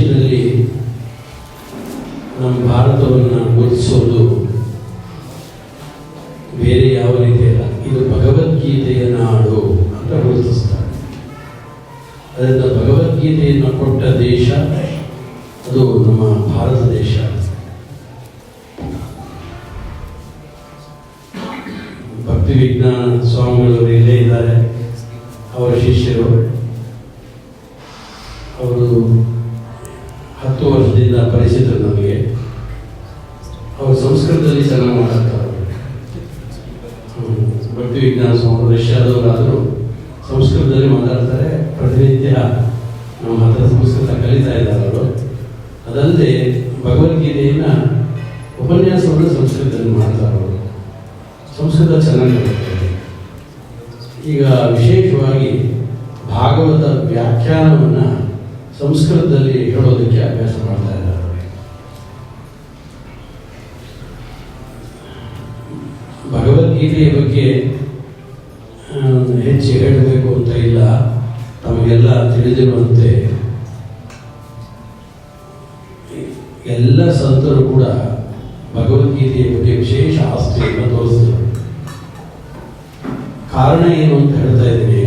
ದೇಶದಲ್ಲಿ ನಮ್ಮ ಭಾರತವನ್ನು ಗುರುತಿಸೋದು ಬೇರೆ ಯಾವ ರೀತಿ ಅಲ್ಲ, ಇದು ಭಗವದ್ಗೀತೆಯ ನಾಡು ಅಂತ ಗುರುತಿಸ್ತಾರೆ. ಅದರಿಂದ ಭಗವದ್ಗೀತೆಯನ್ನು ಕೊಟ್ಟ ದೇಶ ಅದು ನಮ್ಮ ಭಾರತ ದೇಶ. ಭಕ್ತಿ ವಿಜ್ಞಾನ ಸ್ವಾಮಿಗಳು ಇಲ್ಲೇ ಇದ್ದಾರೆ, ಅವರ ಶಿಷ್ಯರು. ಅವರು 10 ವರ್ಷದಿಂದ ಪರಿಚಿತರು ನಮಗೆ. ಅವರು ಸಂಸ್ಕೃತದಲ್ಲಿ ಚೆನ್ನಾಗಿ ಮಾತಾಡ್ತಾರೆ. ಭಕ್ತಿ ವಿಜ್ಞಾನ ಸ್ವಾಮಿ ರಷ್ಯಾದವರಾದರೂ ಸಂಸ್ಕೃತದಲ್ಲಿ ಮಾತಾಡ್ತಾರೆ. ಪ್ರತಿನಿತ್ಯ ನಮ್ಮ ಹತ್ರ ಸಂಸ್ಕೃತ ಕಲಿತಾ ಇದ್ದಾರೆ ಅವರು. ಅದಲ್ಲದೆ ಭಗವದ್ಗೀತೆಯನ್ನು ಉಪನ್ಯಾಸವನ್ನು ಸಂಸ್ಕೃತದಲ್ಲಿ ಮಾಡ್ತಾರೆ ಅವರು. ಸಂಸ್ಕೃತ ಚೆನ್ನಾಗಿ ಬರ್ತದೆ. ಈಗ ವಿಶೇಷವಾಗಿ ಭಾಗವತ ವ್ಯಾಖ್ಯಾನವನ್ನು ಸಂಸ್ಕೃತದಲ್ಲಿ ಹೇಳೋದಕ್ಕೆ ಅಭ್ಯಾಸ ಮಾಡ್ತಾ ಇದ್ದಾರೆ. ಭಗವದ್ಗೀತೆಯ ಬಗ್ಗೆ ಹೆಚ್ಚು ಹೇಳಬೇಕು ಅಂತ ಇಲ್ಲ, ತಮಗೆಲ್ಲ ತಿಳಿದಿರುವಂತೆ ಎಲ್ಲ ಸಂತರು ಕೂಡ ಭಗವದ್ಗೀತೆಯ ಬಗ್ಗೆ ವಿಶೇಷ ಆಸ್ತಿಯನ್ನು ತೋರಿಸಿದರು. ಕಾರಣ ಏನು ಅಂತ ಹೇಳ್ತಾ ಇದ್ದೀನಿ.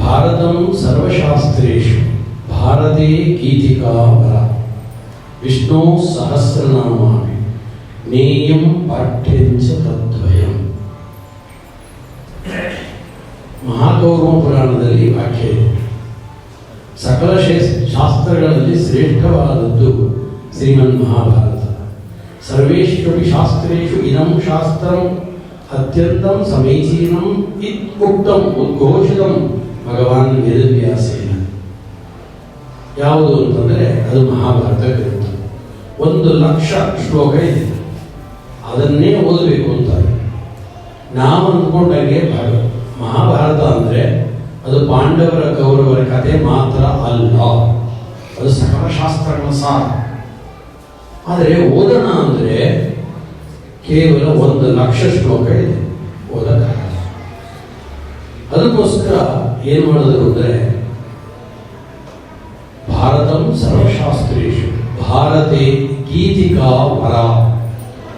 ಭಾರತಂ ಸರ್ವಶಾಸ್ತ್ರೇಷು ಭಾರತೇ ಗೀತಿಕಾ ವರ ವಿಷ್ಣು ಸಹಸ್ರನಾಮಾನಿ ನೇಯಂ ಪಾಠ್ಯಂಚ ತದ್ವಯಂ. ಮಹಾಕೌರವ ಪುರಾಣದಲ್ಲಿ ವಾಕ್ಯ ಇದೆ. ಸಕಲ ಶಾಸ್ತ್ರಗಳಲ್ಲಿ ಶ್ರೇಷ್ಠವಾದದ್ದು ಶ್ರೀಮನ್ ಮಹಾಭಾರತ. ಸರ್ವೇಷ್ವಪಿ ಶಾಸ್ತ್ರೇಷು ಇದಂ ಶಾಸ್ತ್ರಂ ಅತ್ಯಂತಂ ಸಮೀಚೀನಂ ಇತ್ಯುಕ್ತಂ ಉದ್ಘೋಷಿತಂ ಭಗವಾನ್ ವೇದವ್ಯಾಸೇನ. ಯಾವುದು ಅಂತಂದರೆ ಅದು ಮಹಾಭಾರತ ಗ್ರಂಥ. 1,00,000 ಶ್ಲೋಕ ಇದೆ. ಅದನ್ನೇ ಓದಬೇಕು ಅಂತಾರೆ. ನಾವು ಅಂದ್ಕೊಂಡಾಗೆ ಮಹಾಭಾರತ ಅಂದರೆ ಅದು ಪಾಂಡವರ ಕೌರವರ ಕಥೆ ಮಾತ್ರ ಅಲ್ಲ, ಅದು ಸಕಲ ಶಾಸ್ತ್ರಗಳ ಸಾರ. ಆದರೆ ಓದೋಣ ಅಂದರೆ ಕೇವಲ 1,00,000 ಶ್ಲೋಕ ಇದೆ, ಓದಕ್ಕಾಗಲ್ಲ. ಅದಕ್ಕೋಸ್ಕರ ಏನು ಮಾಡಿದ್ರು ಅಂದರೆ ಭಾರತಂ ಸರ್ವಶಾಸ್ತ್ರೇಷು ಭಾರತೆ ಗೀತಿಕಾ ವರ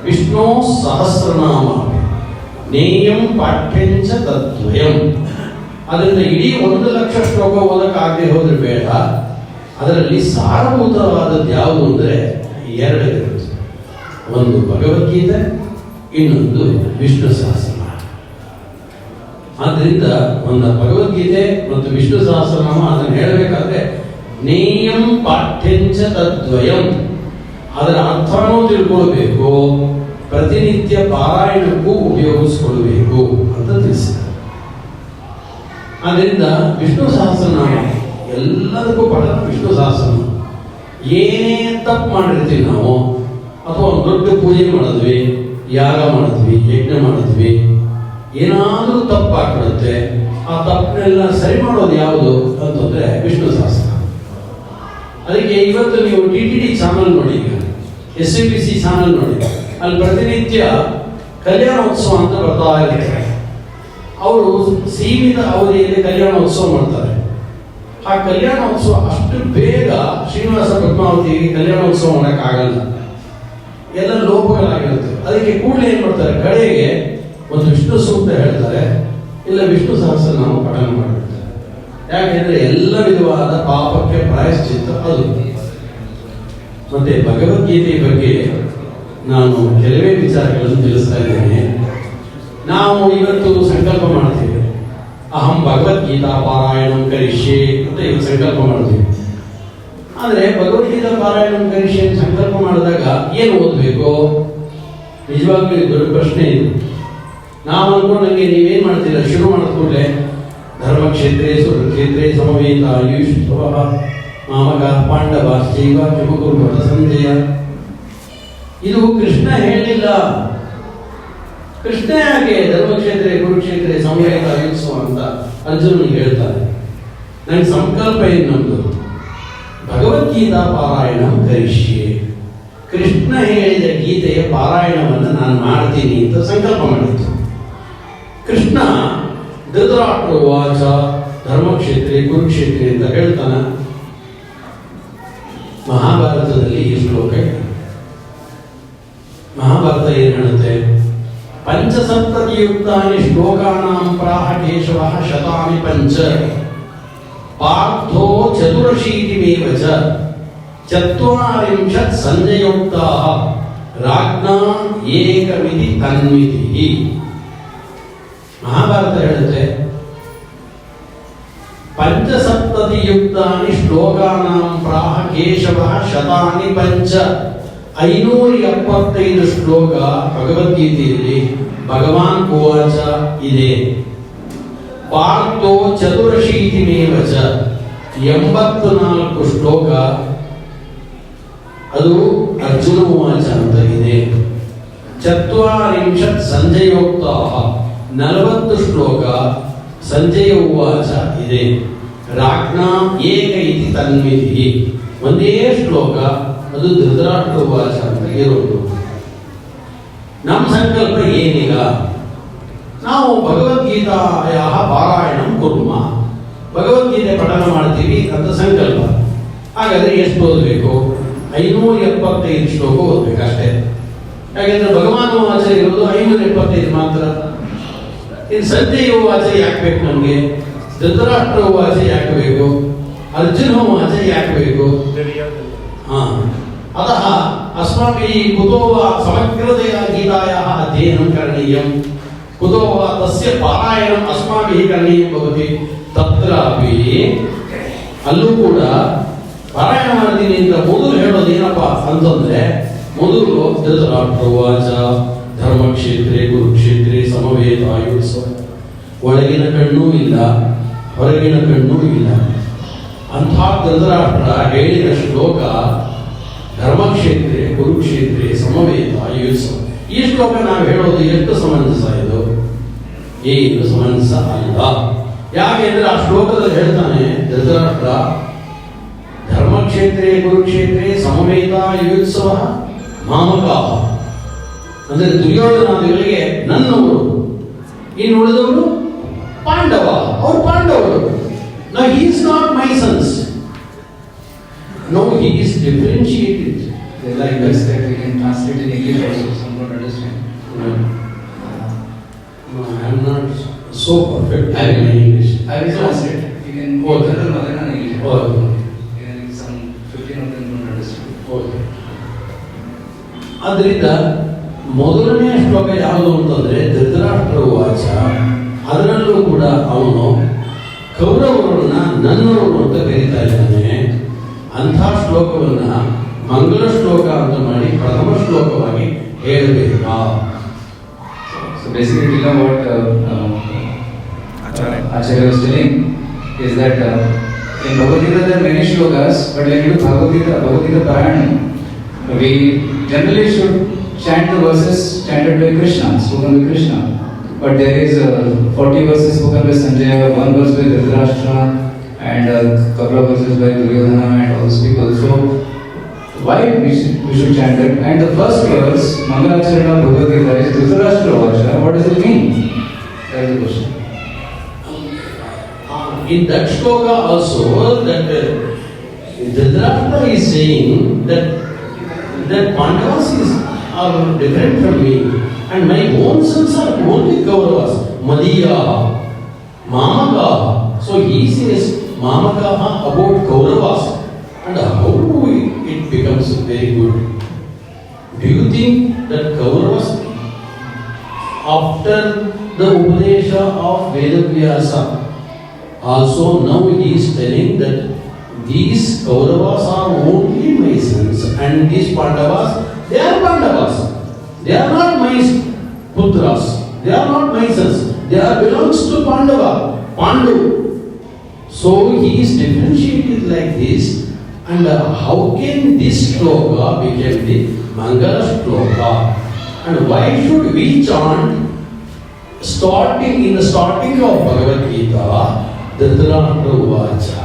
ವಿಷ್ಣು ಸಹಸ್ರನಾಮ ನೇಯಂ ಪಾಠ್ಯಂಚ ತದ್ವಯಂ. ಅದರಿಂದ ಇಡೀ 1,00,000 ಶ್ಲೋಕ ಓದಕ್ಕಾಗದೆ ಹೋದ್ರೆ ಬೇಡ. ಅದರಲ್ಲಿ ಸಾರಭೂತವಾದದ್ದು ಯಾವುದು ಅಂದರೆ 2 ಇರುತ್ತೆ. ಒಂದು ಭಗವದ್ಗೀತೆ, ಇನ್ನೊಂದು ವಿಷ್ಣು ಸಹಸ್ರನಾಮ. ಆದ್ದರಿಂದ ಒಂದು ಭಗವದ್ಗೀತೆ ಮತ್ತು ವಿಷ್ಣು ಸಹಸ್ರನಾಮ ಅದನ್ನು ಹೇಳಬೇಕಾದ್ರೆ ನೇಯಂ ಪಾಠ್ಯಂಚ ತದ್ವಯಂ, ಅದರ ಅರ್ಥನೂ ತಿಳ್ಕೊಳ್ಬೇಕು, ಪ್ರತಿನಿತ್ಯ ಪಾರಾಯಣಕ್ಕೂ ಉಪಯೋಗಿಸ್ಕೊಳ್ಬೇಕು ಅಂತ ತಿಳಿಸಿದ್ದಾರೆ. ಆದ್ದರಿಂದ ವಿಷ್ಣು ಸಹಸ್ರನಾಮ ಎಲ್ಲದಕ್ಕೂ ಪಠಣ. ವಿಷ್ಣು ಸಹಸ್ರನಾಮ ಏನೇ ತಪ್ಪು ಮಾಡಿರ್ತೀವಿ ನಾವು, ಅಥವಾ ಒಂದು ದೊಡ್ಡ ಪೂಜೆ ಮಾಡಿದ್ವಿ, ಯಾಗ ಮಾಡಿದ್ವಿ, ಯಜ್ಞ ಮಾಡಿದ್ವಿ, ಏನಾದರೂ ತಪ್ಪಾಗ್ಬಿಡುತ್ತೆ. ಆ ತಪ್ಪನ್ನೆಲ್ಲ ಸರಿ ಮಾಡೋದು ಯಾವುದು ಅಂತಂದ್ರೆ ವಿಷ್ಣು ಸಹಸ್ರ. ಅದಕ್ಕೆ ಇವತ್ತು ನೀವು TTD ಚಾನಲ್ ನೋಡಿ, SABC ಚಾನಲ್ ನೋಡಿ, ಅಲ್ಲಿ ಪ್ರತಿನಿತ್ಯ ಕಲ್ಯಾಣೋತ್ಸವ ಅಂತ ಬರ್ತಾ ಇರ್ತಾರೆ. ಅವರು ಸೀಮಿತ ಅವಧಿಯಲ್ಲಿ ಕಲ್ಯಾಣೋತ್ಸವ ಮಾಡ್ತಾರೆ. ಆ ಕಲ್ಯಾಣೋತ್ಸವ ಅಷ್ಟು ಬೇಗ ಶ್ರೀನಿವಾಸ ಪದ್ಮಾವತಿಗೆ ಕಲ್ಯಾಣೋತ್ಸವ ಮಾಡೋಕ್ಕಾಗಲ್ಲ, ಎಲ್ಲ ಲೋಪಗಳಾಗಿರುತ್ತೆ. ಅದಕ್ಕೆ ಕೂಡಲೇ ಏನು ಮಾಡ್ತಾರೆ, ಕಡೆಗೆ ಒಂದು ವಿಷ್ಣು ಸೂಕ್ತ ಹೇಳ್ತಾರೆ, ಇಲ್ಲ ವಿಷ್ಣು ಸಹಸ್ರನಾಮ ಪಠಣ ಮಾಡಿರ್ತಾರೆ. ಯಾಕೆಂದ್ರೆ ಎಲ್ಲ ವಿಧವಾದ ಪಾಪಕ್ಕೆ ಪ್ರಾಯಶ್ಚಿತ್ತ ಅದು. ಮತ್ತೆ ಭಗವದ್ಗೀತೆಯ ಬಗ್ಗೆ ನಾನು ಕೆಲವೇ ವಿಚಾರಗಳನ್ನು ತಿಳಿಸ್ತಾ ಇದ್ದೇನೆ. ನಾವು ಇವತ್ತು ಸಂಕಲ್ಪ ಮಾಡ್ತೀವಿ, ಅಹಂ ಭಗವದ್ಗೀತಾ ಪಾರಾಯಣಂ ಕರಿಷ್ಯೆ ಅಂತ ಇವತ್ತು ಸಂಕಲ್ಪ ಮಾಡ್ತೀವಿ. ಆದರೆ ಭಗವದ್ಗೀತಾ ಪಾರಾಯಣಂ ಕರಿಷ್ಯೆ ಸಂಕಲ್ಪ ಮಾಡಿದಾಗ ಏನು ಓದಬೇಕು? ನಿಜವಾಗ್ಲೂ ದೊಡ್ಡ ಪ್ರಶ್ನೆ ಇದು. ನಾವು ಅನ್ಕೊಂಡಂಗೆ ನೀವೇನು ಮಾಡ್ತೀರಾ, ಶುರು ಮಾಡಿದ ಕೂಡಲೇ ಧರ್ಮಕ್ಷೇತ್ರೇ ಸುರಕ್ಷೇತ್ರೇ ಸಮವೇತ ಆಯುಷ್ ಮಾಮಕ ಪಾಂಡವ ಶೈವ ಕಿಮಕುರ್ವತ ಸಂಜಯ. ಇದು ಕೃಷ್ಣ ಹೇಳಿಲ್ಲ. ಕೃಷ್ಣ ಯಾಕೆ ಧರ್ಮಕ್ಷೇತ್ರ ಕುರುಕ್ಷೇತ್ರ ಸಮವೇತ ಆಯುತ್ಸವ ಅಂತ ಅರ್ಜುನನಿಗೆ ಹೇಳ್ತಾರೆ? ನನಗೆ ಸಂಕಲ್ಪ ಏನು ನಮ್ದು, ಭಗವದ್ಗೀತಾ ಪಾರಾಯಣ ಕರಿಷ್ಯೆ, ಕೃಷ್ಣ ಹೇಳಿದ ಗೀತೆಯ ಪಾರಾಯಣವನ್ನು ನಾನು ಮಾಡ್ತೀನಿ ಅಂತ ಸಂಕಲ್ಪ ಮಾಡಿತ್ತು. ಕೃಷ್ಣ ಧೃತರಾಷ್ಟ್ರ ವಾಚ ಧರ್ಮಕ್ಷೇತ್ರ ಕುರುಕ್ಷೇತ್ರ ಅಂತ ಹೇಳ್ತಾನೆ. ಮಹಾಭಾರತದಲ್ಲಿ ಈ ಶ್ಲೋಕ ಇದೆ. ಮಹಾಭಾರತ ಏನು ಹೇಳುತ್ತೆ? ಪಂಚಸಪ್ತತಿಯುಕ್ತಾನಿ ಶ್ಲೋಕಾನಾಂ ಪ್ರಾಹ ಕೇಶವಃ ಶತಾನಿ ಪಂಚ ಪಾರ್ಥೋ ಚತುರಶೀತಿಮೇವ ಚ ಚತ್ವಾರಿಂಶತ್ ಸಂಜಯೋಕ್ತಾಃ ರಾಜ್ಞಾಂ ಏಕಮಿತಿ ತನ್ವಿತಿ. ಮಹಾಭಾರತ ಹೇಳುತ್ತೆ ಪಂಚಸಪ್ತತಿಯುಕ್ತಾನಿ ಶ್ಲೋಕಾನಾಂ ಪ್ರಾಹ ಕೇಶವಃ ಶತಾನಿ ಪಂಚ. 575 ಶ್ಲೋಕ ಭಗವದ್ಗೀತೆಯಲ್ಲಿ ಭಗವಾನ್ ಉವಾಚ ಇದೆ. ಪಾರ್ಥೋ ಚತುರಶೀತಿಮೇವ ಚ 84 ಶ್ಲೋಕ ಅದು ಅರ್ಜುನ ಉವಾಚ ಅಂತ ಇದೆ. ಚತ್ವಾರಿಂಶತ್ ಸಂಜಯೋಕ್ತಾಃ 40 ಶ್ಲೋಕ ಸಂಜಯ ಉವಾಚ ಇದೆ. ರಾಜ್ಞಾ ಏಕ ಇತಿ ತನ್ವಿತಿ, ಒಂದೇ ಶ್ಲೋಕ ಅದು ಧೃತರಾಷ್ಟ್ರ ಉವಾಚ ಅಂತ ಇರೋದು. ನಮ್ಮ ಸಂಕಲ್ಪ ಏನೀಗ? ನಾವು ಭಗವದ್ಗೀತಾಯ ಪಾರಾಯಣಂ ಕುರ್ಮ, ಭಗವದ್ಗೀತೆ ಪಠನ ಮಾಡ್ತೀವಿ ಅಂತ ಸಂಕಲ್ಪ. ಹಾಗಾದ್ರೆ ಎಷ್ಟು ಓದಬೇಕು? 575 ಶ್ಲೋಕ ಓದ್ಬೇಕಷ್ಟೇ. ಯಾಕೆಂದ್ರೆ ಭಗವಾನ್ ವಾಚ ಇರೋದು 575 ಮಾತ್ರ. ಇನ್ನು ಸಂಜಯ ವಾಚ ಯಾಕೆ ಬೇಕು ನಮಗೆ? ಧೃತರಾಷ್ಟ್ರ ವಾಚ ಯಾಕೆ ಬೇಕು? ಅರ್ಜುನ ವಾಚ ಯಾಕೆ ಬೇಕು? अतः अस्माभिः कुतो वा समग्रतया गीतायाः अध्ययनं करणीयं, कुतो वा तस्य पारायणम् अस्माभिः करणीयं भवति. तत्रापि ಅಲ್ಲೂ ಕೂಡ ಪಾರಾಯಣ ಮಾಡ್ತೀನಿ ಅಂತ ಮೊದಲು ಹೇಳೋದು ಏನಪ್ಪ ಅಂತಂದ್ರೆ, ಮೊದಲು ಧೃತರಾಷ್ಟ್ರ ಉವಾಚ ಧರ್ಮಕ್ಷೇತ್ರೇ ಕುರುಕ್ಷೇತ್ರೇ ಸಮವೇತಾಯುತ್ಸವ. ಒಳಗಿನ ಕಣ್ಣೂ ಇಲ್ಲ, ಹೊರಗಿನ ಕಣ್ಣೂ ಇಲ್ಲ ಅಂಥ ಧೃತರಾಷ್ಟ್ರ ಹೇಳಿದ ಶ್ಲೋಕ ಧರ್ಮಕ್ಷೇತ್ರೇ ಕುರುಕ್ಷೇತ್ರೇ ಸಮವೇತಾಯುತ್ಸವ. ಈ ಶ್ಲೋಕ ನಾವು ಹೇಳೋದು ಎಷ್ಟು ಸಮಂಜಸ? ಇದು ಏನು ಸಮಂಜಸ ಅಲ್ಲ. ಯಾಕೆಂದ್ರೆ ಆ ಶ್ಲೋಕದಲ್ಲಿ ಹೇಳ್ತಾನೆ ಧೃತರಾಷ್ಟ್ರ, ಧರ್ಮಕ್ಷೇತ್ರೇ ಕುರುಕ್ಷೇತ್ರೇ ಸಮವೇತಾಯುತ್ಸವ ಮಾಮಕಾಹ, ಅಂದ್ರೆ ದುರ್ಯೋಧನಾದಿಗಳಿಗೆ ನನ್ನವರು, ಇನ್ನು ಉಳಿದವರು ಪಾಂಡವ, ಅವರು ಪಾಂಡವರು. Now he is not my sons. No, he is differentiated. There are words that we can translate in English also, some don't understand. No, I am not so perfect in English. I will translate. You can Okay. Mother in English. Okay. Some 15 of them don't understand. Okay. ಆದ್ದರಿಂದ ಮೊದಲನೇ ಶ್ಲೋಕ ಯಾವುದು ಅಂತಂದ್ರೆ ಧೃತರಾಷ್ಟ್ರ ಉವಾಚ. ಅದರಲ್ಲೂ ಕೂಡ ಅವನು ಕೌರವರನ್ನ ನನ್ನವರು ಅಂತ ಕರೀತಾ ಇದ್ದಾನೆ. ಅಂಥ ಶ್ಲೋಕವನ್ನ ಮಂಗಲ ಶ್ಲೋಕ ಅಂತ ಮಾಡಿ ಪ್ರಥಮ ಶ್ಲೋಕವಾಗಿ ಹೇಳಬೇಕಾ? So basically, you know what Acharya was telling is that in Bhagavad Gita there are many shlokas, but when you do Bhagavad Gita Parayana, we generally should chant the verses chanted by Krishna, spoken by Krishna. But there is 40 verses spoken by Sanjaya, 1 verse by Dhritarashtra, and a couple of verses by Duryodhana and all those people. So why we should chant it? And the first verse, Mangalacharana Bhagavad Gita, is Dhritarashtra Vacha. What does it mean? That is the question. In that shloka also, that Dhritarashtra is saying that Pandavas are different from me, and my own sons are only Kauravas, Madiya, Mamakaha. So he says Mamakaha about Kauravas, and how it becomes very good. Do you think that Kauravas, after the Upadesha of Vedavyasa, also now he is telling that these Kauravas are only my sons, and these Pandavas, they are Pandavas. They are not my putras. They are not my sons. They are belongs to Pandava, Pandu. So he is differentiated like this. And how can this shloka become the Mangala shloka? And why should we chant in the starting of Bhagavad Gita, Dhritarashtra Uvacha?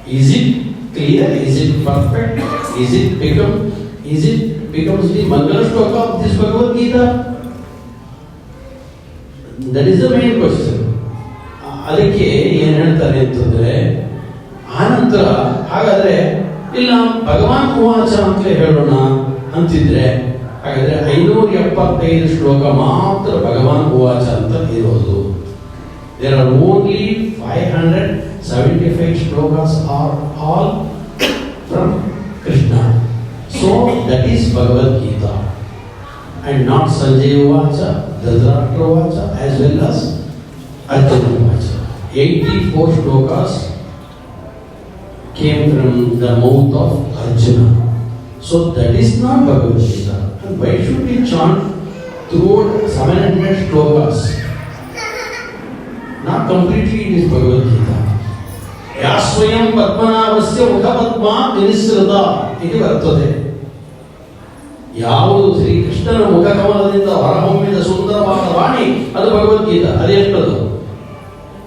Is it clear? Is it perfect? Is it becomes the Mangala shloka of this Bhagavad Gita? That is the main question. ಅದಕ್ಕೆ ಏನು ಹೇಳ್ತಾರೆ ಅಂತಂದ್ರೆ, ಆನಂತರ ಹಾಗಾದ್ರೆ ಇಲ್ಲ ಭಗವಾನ್ ಉವಾಚ ಅಂತಲೇ ಹೇಳೋಣ ಅಂತಿದ್ರೆ ಹಾಗಾದ್ರೆ 575 ಶ್ಲೋಕ ಮಾತ್ರ ಭಗವಾನ್ ಉವಾಚ ಅಂತ ಇರೋದು. There are only 575 shlokas are all from Krishna. So that is Bhagavad Gita and not Sanjay Uvacha, Dhritarashtra Uvacha as well as Arjuna Uvacha. 84 shlokas came from the mouth of Arjuna. So that is not Bhagavad Gita. And why should we chant throughout 700 shlokas? Not completely it is Bhagavad Gita. Yasvayam Padmanabhasya Mukhapadma Vinisrata iti vartate. ಯಾವುದು ಶ್ರೀಕೃಷ್ಣನ ಮುಖಕಮಲದಿಂದ ಹೊರಹೊಮ್ಮಿದ ಸುಂದರವಾದ ವಾಣಿ ಅದು ಭಗವದ್ಗೀತಾ. ಅದೆಷ್ಟದು?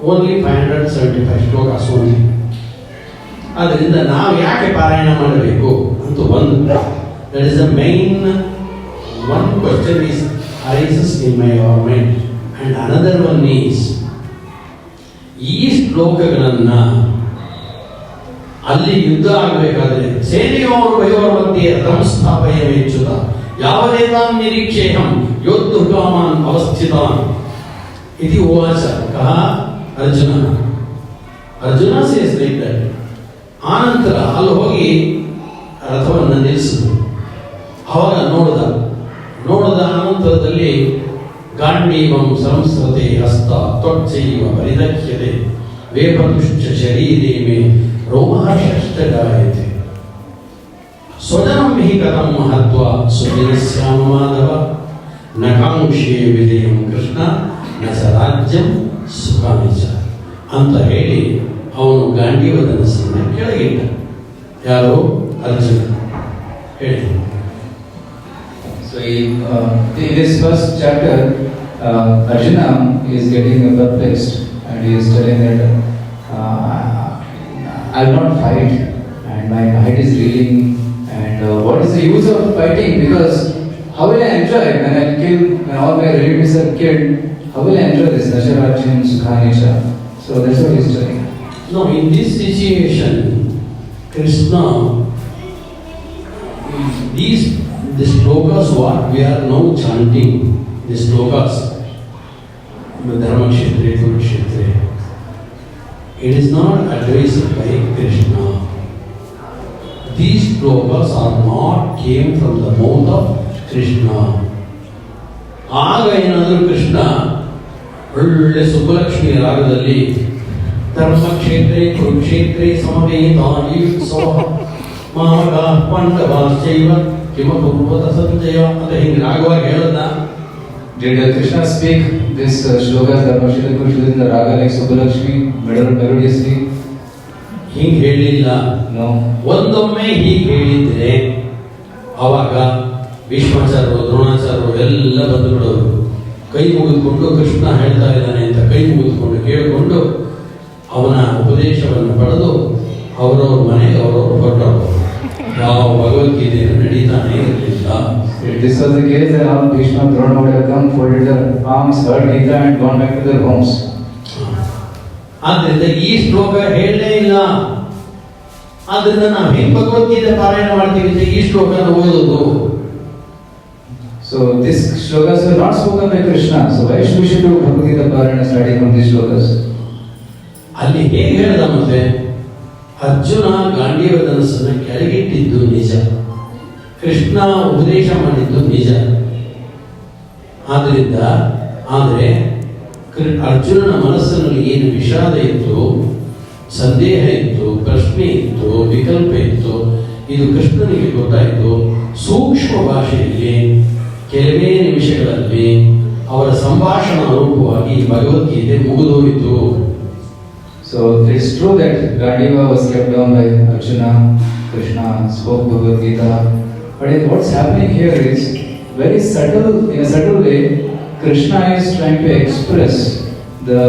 Only 575 ಶ್ಲೋಕಾಸ್ only. ಆದ್ದರಿಂದ ನಾವು ಯಾಕೆ ಪಾರಾಯಣ ಮಾಡಬೇಕು ಅಂತ ಒಂದು, that is the main one question is arises in my mind and another one is ಈ ಶ್ಲೋಕಗಳನ್ನ ಅಲ್ಲಿ ಯುದ್ಧ ಆಗಬೇಕಾದ್ರೆ ಸೇನೆಯವರು ಭಯೋರ ಮಧ್ಯೆ ರಥಂಸ್ಥಾಪಯ ಮೆಚ್ಚುತ್ತ ಯಾವದೇತಾಂ ನಿರೀಕ್ಷೇಹಂ ಯೋದ್ಧುಕಾಮಾನ್ ಅವಸ್ಥಿತಾನ್ ಇತಿ ಉವಾಚ ಕಹ Arjuna. Arjuna says like that. ಆನಂತರ ಅಲ್ಲಿ ಹೋಗಿ ರಥವನ್ನು ನಿಲ್ಲಿಸಿದ್ರು. ಅವಾಗ ನೋಡಿದ ಅನಂತರದಲ್ಲಿ ಗಾಂಡೀವಂ ಸಂಸ್ಕೃತೆ ಹಸ್ತ ತ್ವಚ್ಚೈವ ಪರಿದಕ್ಷ್ಯತೆ ವೇಪತುಶ್ಚ ಶರೀರೇ ಮೇ ರೋಮಹರ್ಷಶ್ಚ ಜಾಯತೆ ಸ್ವಜನಂ ಹಿ ಕಥಂ ಮಹತ್ವ ಸುಜನಸ್ಯಾಮ ಮಾಧವ ನ ಕಾಂಕ್ಷೇ ವಿಜಯಂ ಕೃಷ್ಣ ನ ಚ ರಾಜ್ಯಂ ಸುಖಾನಿ ಚ ಅಂತ ಹೇಳಿ ಅವನು ಗಾಂಡೀವ ಧನಸ್ಸನ್ನು ಕೆಳಗಿಟ್ಟ. ಯಾರು? ಅರ್ಜುನ. ಹೇಳಿ. So in this first chapter, Arjuna is getting perplexed and he is telling that I will not fight and my head is reeling and what is the use of fighting, because how will I enjoy when I kill, when all my relatives are killed, how will I enjoy this Nasharajyam Sukhanisha? So that's what he is telling. No, in this situation, Krishna, the shlokas what we are now chanting, the shlokas, Dharma Kshetre, Kurukshetre, it is not advised by Krishna. These shlokas are not came from the mouth of Krishna. ಆಗ ಏನಾದರೂ ಕೃಷ್ಣ ಒಳ್ಳೆ ಸುಬ್ಬಲಕ್ಷ್ಮಿ ರಾಗದಲ್ಲಿ ಧರ್ಮಕ್ಷೇತ್ರೇ ಕುರುಕ್ಷೇತ್ರೇ ಸಮವೇತಾನಿ ಸಹ ಮಾಮಕ ಪಾಂಡವಾಶ್ಚೈವ ಕಿಮಕುರ್ವತ ಸಂಜಯ ಅಂತ ಹಿಂಗೆ ರಾಗವಾಗಿ ಹೇಳೋದ. Did Krishna speak this shlokas Dharmashila Kurukshetra in the raga like Subbulakshmi melodiously? ಹಿಂಗೆ ಹೇಳಿಲ್ಲ. No. ಒಂದೊಮ್ಮೆ ಹೀಗೆ ಹೇಳಿದ್ರೆ ಅವಾಗ ಭೀಷ್ಮಾಚಾರ್ಯರು ದ್ರೋಣಾಚಾರ್ಯರು ಎಲ್ಲ ಬಂಧುಗಳವರು ಕೈ ಮುಗಿದುಕೊಂಡು ಕೃಷ್ಣ ಹೇಳ್ತಾ ಇದ್ದಾನೆ ಅಂತ ಕೈ ಮುಗಿದುಕೊಂಡು ಕೇಳಿಕೊಂಡು ಅವನ ಉಪದೇಶವನ್ನು ಪಡೆದು ಅವರವ್ರ ಮನೆಗೆ ಅವರವರು ಹೊರಟವರು. ಯಾವ ಭಗವದ್ಗೀತೆಯನ್ನು ನಡೀತಾನೆ ಇರಲಿಲ್ಲ. If this was the case, then all Bhishma Drona would have come, folded their arms, heard Gita and gone back to their homes. ಆದ್ದರಿಂದ ಈ ಶ್ಲೋಕ ಹೇಳಲೇ ಇಲ್ಲ. ಆದ್ದರಿಂದ ನಾವು ಹೆಂಗ್ ಭಗವದ್ಗೀತೆ ಪಾರಾಯಣ ಮಾಡ್ತೀವಿ ಅಂತ ಈ ಶ್ಲೋಕನ ಓದೋದು. So these shlokas were not spoken by Krishna. So why should we do Bhagavad Gita parayana starting from these shlokas? ಅಲ್ಲಿ ಹೇಗೆ ಹೇಳ್ದ ಮತ್ತೆ ಅರ್ಜುನ ಗಾಂಡೀವ ಧನಸ್ಸನ್ನು ಕೆಳಗಿಟ್ಟಿದ್ದು ನಿಜ, ಕೃಷ್ಣ ಉಪದೇಶ ಮಾಡಿದ್ದು ನಿಜ. ಆದ್ದರಿಂದ ಆದರೆ ಅರ್ಜುನನ ಮನಸ್ಸಿನಲ್ಲಿ ಏನು ವಿಷಾದ ಇತ್ತು, ಸಂದೇಹ ಇತ್ತು, ಪ್ರಶ್ನೆ ಇತ್ತು, ವಿಕಲ್ಪ ಇತ್ತು, ಇದು ಕೃಷ್ಣನಿಗೆ ಗೊತ್ತಾಯಿತು. ಸೂಕ್ಷ್ಮ ಭಾಷೆಯಲ್ಲಿ ಕೆಲವೇ ನಿಮಿಷಗಳಲ್ಲಿ ಅವರ ಸಂಭಾಷಣ ರೂಪವಾಗಿ Bhagavad Gita ಮುಗಿದೋಯಿತು. So it's true that Gandiva was kept down by Arjuna. Krishna spoke Bhagavad Gita, but what's happening here is very subtle. In a subtle way, Krishna is trying to express the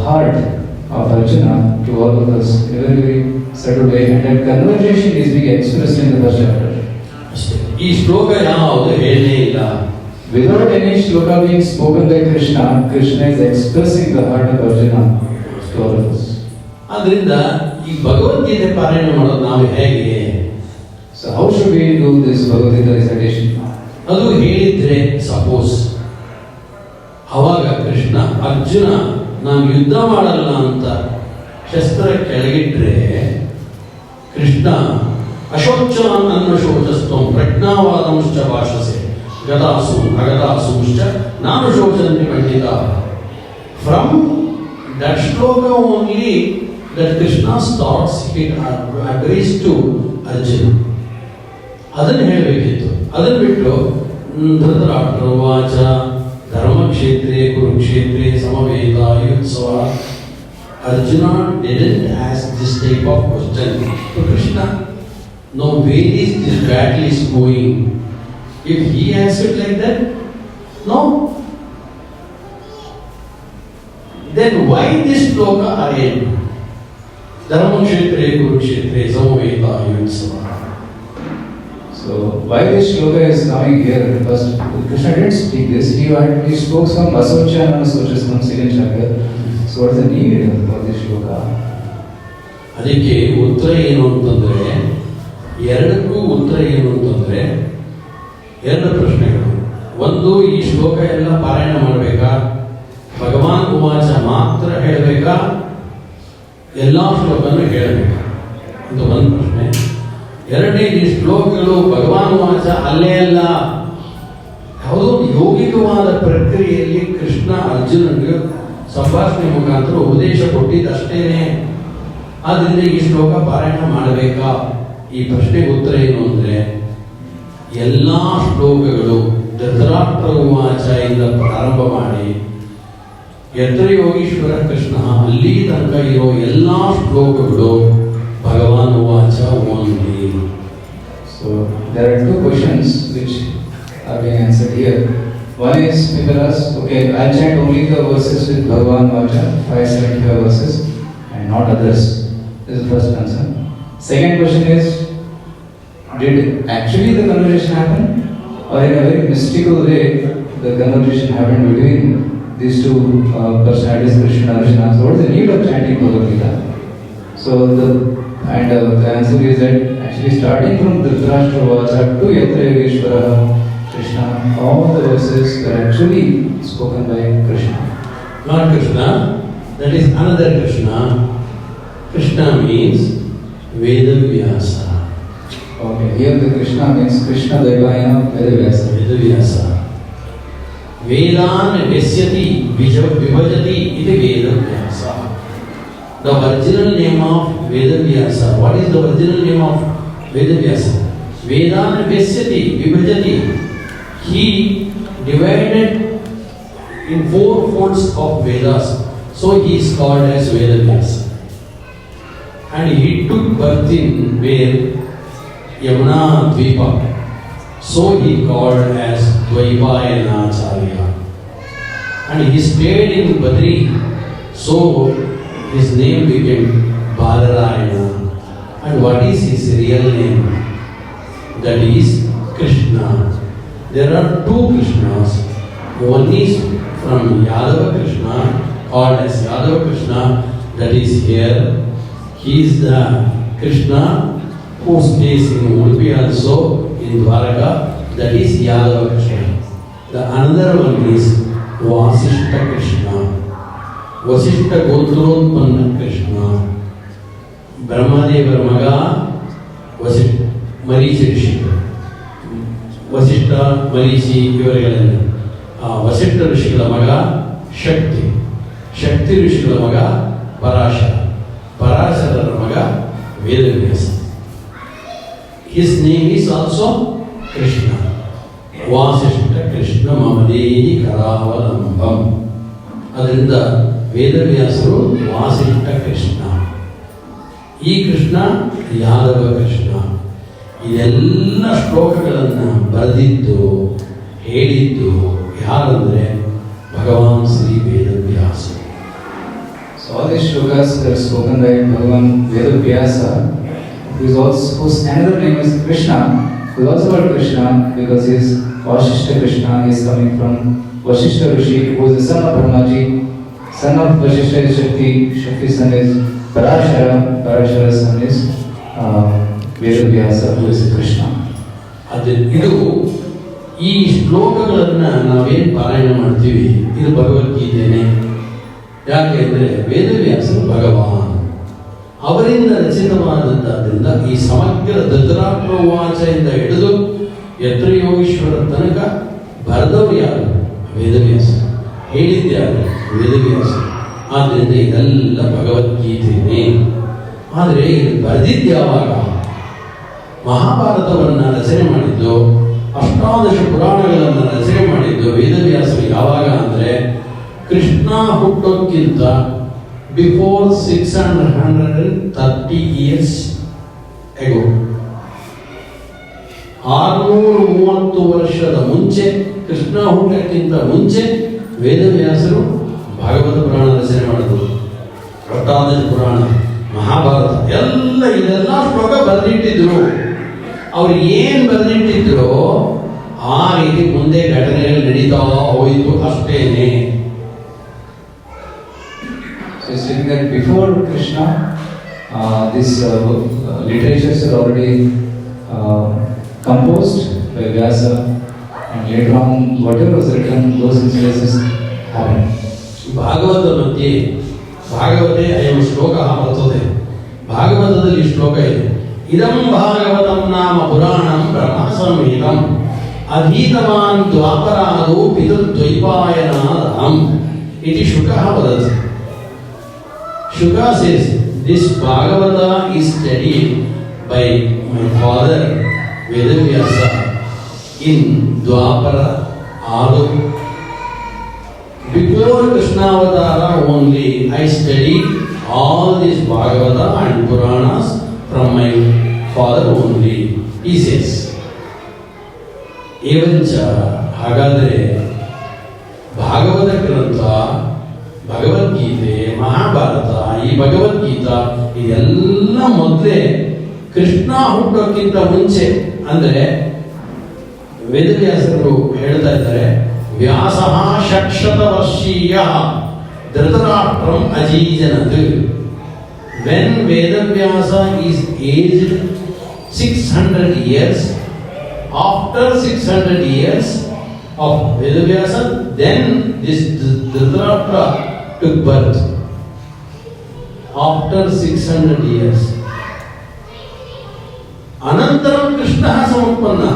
heart of Arjuna to all of us in a very, very subtle way, and that conversation is being expressed in the first chapter. ಈ ಶ್ಲೋಕ ಯಾವುದು ಹೇಳಲೇ ಇಲ್ಲ. Without any shloka being spoken by Krishna, Krishna is expressing the heart of Arjuna to all of us. ಆದ್ದರಿಂದ ಈ ಭಗವದ್ಗೀತೆ ಪಾರಾಯಣ ಮಾಡೋದು ನಾವು ಹೇಗೆ? So how should we do this Bhagavad Gita recitation? ಅದು ಹೇಳಿದ್ರೆ ಸಪೋಸ್ ಅವಾಗ ಕೃಷ್ಣ ಅರ್ಜುನ ನಾನು ಯುದ್ಧ ಮಾಡಲ್ಲ ಅಂತ ಶಸ್ತ್ರ ಕೆಳಗಿಟ್ರೆ ಕೃಷ್ಣ ಅಶೋಚಾನ್ ಅನ್ನ ಶೋಚಸ್ತಂ ಪ್ರಜ್ಞಾವಾದಂಶ್ಚ ಭಾಷಸೆ ಗದಾಸು ಅಗದಾಸುಶ್ಚ ನಾನು ಶೋಚಂತಿ ಪಂಡಿತ. From that shloka only that Krishna starts it advice to Arjun. ಅದನ್ನು ಹೇಳಬೇಕಿತ್ತು. ಅದನ್ನು ಬಿಟ್ಟು ಧೃತರಾಷ್ಟ್ರ ವಾಚ ಧರ್ಮಕ್ಷೇತ್ರೇ ಕುರುಕ್ಷೇತ್ರೇ ಸಮವೇತಾಯುತ್ಸವ. Arjuna didn't ask this type of question to Krishna. No, where is this battle is going? If he asked it like that, no. Then why this shloka arranged? Dharmakshetre Kurukshetre Samavetayutsava. So why this shloka is coming here? Because Krishna didn't speak this. He spoke some Asocha and Asochastam second chapter. So what is the need for this shloka? ಅದಕ್ಕೆ ಉತ್ತರ ಏನು ಅಂತಂದ್ರೆ, ಎರಡಕ್ಕೂ ಉತ್ತರ ಏನು ಅಂತಂದ್ರೆ ಎರಡು ಪ್ರಶ್ನೆಗಳು. ಒಂದು, ಈ ಶ್ಲೋಕ ಎಲ್ಲ ಪಾರಾಯಣ ಮಾಡಬೇಕಾ, ಭಗವಾನ್ ಉವಾಚ ಮಾತ್ರ ಹೇಳಬೇಕಾ, ಎಲ್ಲ ಶ್ಲೋಕನೂ ಹೇಳಬೇಕಾ ಅಂತ ಒಂದು ಪ್ರಶ್ನೆ. ಎರಡನೇ, ಈ ಶ್ಲೋಕಗಳು ಭಗವಾನ್ ಉವಾಚ ಅಲ್ಲೇ ಅಲ್ಲ, ಯಾವುದೋ ಯೌಗಿಕವಾದ ಪ್ರಕ್ರಿಯೆಯಲ್ಲಿ ಕೃಷ್ಣ ಅರ್ಜುನನಿಗೆ ಸಂಭಾಷಣೆ ಮುಖಾಂತರ ಉಪದೇಶ ಕೊಟ್ಟಿದ್ದಷ್ಟೇನೆ. ಆದ್ರಿಂದ ಈ ಶ್ಲೋಕ ಪಾರಾಯಣ ಮಾಡಬೇಕಾ? ಈ ಪ್ರಶ್ನೆಗೆ ಉತ್ತರ ಏನು ಅಂದ್ರೆ, ಎಲ್ಲಾ ಶ್ಲೋಕಗಳು ಧೃತರಾಷ್ಟ್ರ ಉವಾಚ ಇಂದ ಪ್ರಾರಂಭ ಮಾಡಿ ಯತ್ರ ಯೋಗೀಶ್ವರ ಕೃಷ್ಣ ಅಲ್ಲಿ ತನಕ ಇರೋ ಎಲ್ಲಾ ಶ್ಲೋಕಗಳು ಭಗವಾನ್ ಉವಾಚ only. So there are two questions which are being answered here. One is people ask, okay, I'll chant only the verses with Bhagavan Vacha, 575 verses, and not others. This is the first answer. Second question is, did actually the conversation happen, or in a very mystical way the conversation happened between these two personalities, Krishna and Arjuna? So what is the need of chanting Bhagavad Gita? So the answer is that actually starting from Dhritarashtra Vacha to Yatra Yogeshwara Krishna, all the verses were actually spoken by Krishna. Not Krishna, that is another Krishna. Krishna means Vedavyasa. Okay, here the Krishna means Krishna Devayana Vedavyasa. Vedavyasa. Vedan Vesyati Vibhajati iti Vedavyasa. The original name of Vedavyasa. What is the original name of Vedavyasa? Vedan Vesyati Vibhajati. He divided in 4 folds of Vedas. So he is called as Vedavyasa. And he took birth in where? Yamuna Dvipa. So he called as Dvaipayana Acharya. And he stayed in Badri. So his name became Balarayana. And what is his real name? That is Krishna. There are 2 Krishnas. One is from Yadava Krishna, called as Yadava Krishna, that is here. He is the Krishna who stays in Udupi also, in Dwaraka, that is Yadava Krishna. The another one is Vasishta Krishna. Vasishta Gotrodpanna Krishna. Brahmadeva Maga Vasishta Marichi Rishi. Vasishtha Marichi ಇವರುಗಳೆಲ್ಲ. ವಸಿಷ್ಠ ಋಷಿಗಳ ಮಗ ಶಕ್ತಿ, ಶಕ್ತಿ ಋಷಿಗಳ ಮಗ ಪರಾಶರ, ಪರಾಶರರ ಮಗ Vedavyasa. His name is also Krishna. Vasishtha Krishna ಮಮದೇಹಿ ಕರಾವಲಂಬಂ. ಅದರಿಂದ ವೇದವ್ಯಾಸರು ವಾಸಿಷ್ಠ ಕೃಷ್ಣ. ಈ ಕೃಷ್ಣ ಯಾದವ ಕೃಷ್ಣ. ಇದೆಲ್ಲ ಶ್ಲೋಕಗಳನ್ನು ಬರೆದಿದ್ದು ಹೇಳಿದ್ದು ಯಾರಂದ್ರೆ ಭಗವಾನ್ Shri Vedavyasa. So all these shlokas are spoken by Bhagavan Vedavyasa, whose another name is Krishna, who is also called Krishna because he is Vasishta Krishna. He is coming from Vasishta Rishi, who is the son of Brahmaji. Son of Vasishta is Shakti. Shakti's son is Parashara's son is Vedavyasa, who is Krishna. ಇದು ಈ ಶ್ಲೋಕಗಳನ್ನು ನಾವೇನು ಪಾರಾಯಣ ಮಾಡ್ತೀವಿ ಇದು ಭಗವದ್ಗೀತೆನೇ. ಯಾಕೆ ಅಂದರೆ ವೇದವ್ಯಾಸರು ಭಗವಾನ್ ಅವರಿಂದ ರಚಿತವಾದದ್ದರಿಂದ ಈ ಸಮಗ್ರ ಧೃತರಾಷ್ಟ್ರ ವಾಚದಿಂದ ಹಿಡಿದು ಯತ್ರಯೋಗೀಶ್ವರ ತನಕ ಬರೆದವರು ಯಾರು? ವೇದವ್ಯಾಸ. ಹೇಳಿದ್ಯಾರು? ವೇದವ್ಯಾಸ. ಆದ್ದರಿಂದ ಇದೆಲ್ಲ ಭಗವದ್ಗೀತೆನೇ. ಆದರೆ ಇದು ಬರೆದಿದ್ಯಾವಾಗ? ಮಹಾಭಾರತವನ್ನು ರಚನೆ ಮಾಡಿದ್ದು, ಅಷ್ಟಾದಶ ಪುರಾಣಗಳನ್ನು ರಚನೆ ಮಾಡಿದ್ದು ವೇದವ್ಯಾಸರು ಯಾವಾಗ ಅಂದರೆ ಕೃಷ್ಣ ಹುಟ್ಟೋಕ್ಕಿಂತ ಬಿಫೋರ್ 630 years ago. 630 ವರ್ಷದ ಮುಂಚೆ, ಕೃಷ್ಣ ಹುಟ್ಟಕ್ಕಿಂತ ಮುಂಚೆ ವೇದವ್ಯಾಸರು ಭಾಗವತ ಪುರಾಣ ರಚನೆ ಮಾಡಿದ್ರು. ಅಷ್ಟಾದಶ ಪುರಾಣ, ಮಹಾಭಾರತ ಇದೆಲ್ಲ ಶ್ಲೋಕ ಬರೆದಿಟ್ಟಿದ್ರು. ಅವ್ರು ಏನು ಬರೆದಿಟ್ಟಿದ್ರು ಆ ರೀತಿ ಮುಂದೆ ಘಟನೆಗಳು ನಡೀತಾ ಹೋಯಿತು ಅಷ್ಟೇನೆ. Saying that before Krishna, this literatures are already composed by Vyasa, and later on, whatever was written, those instances happened. Bhagavata ಮಧ್ಯೆ ಭಾಗವತೆ ಅಯಂ ಶ್ಲೋಕ ಬರ್ತದೆ. ಭಾಗವತದಲ್ಲಿ ಶ್ಲೋಕ ಇದೆ. ಇದಂ ಭಾಗವತಂ ನಾಮ ಪುರಾಣಂ ಬ್ರಹ್ಮ ಸಂಹಿತಂ ಅಧೀತವಾನ್ ದ್ವಾಪರಾದೋ ಪಿತೃದ್ವೈಪಾಯನಾದಹಂ ಇತಿ ಶುಕಃ ವದತಿ. Shuka says, this Bhagavata is studied by my father Vedavyasa in Dwapara Adu. Before Krishnavatara only, I studied all this Bhagavata and Puranas from my father only. He says, evancha hagadre Bhagavata Grantha, Bhagavad Gita, Mahabharata, ಈ ಭಗವದ್ಗೀತಾ ಇದೆಲ್ಲ ಮೊದಲೇ ಕೃಷ್ಣ ಹುಟ್ಟೋಕ್ಕಿಂತ ಮುಂಚೆ, ಅಂದರೆ ವೇದವ್ಯಾಸರು ಹೇಳ್ತಾ ಇದ್ದಾರೆ, ವ್ಯಾಸಃ 600 ವರ್ಷೀಯ ಧೃತರಾಷ್ಟ್ರಂ ಅಜೀಜನತ್. When Vedavyasa is aged 600 years, after 600 years of Vedavyasa, then this Dhritarashtra took birth. After 600 years. Anantaram Krishna samutpanna.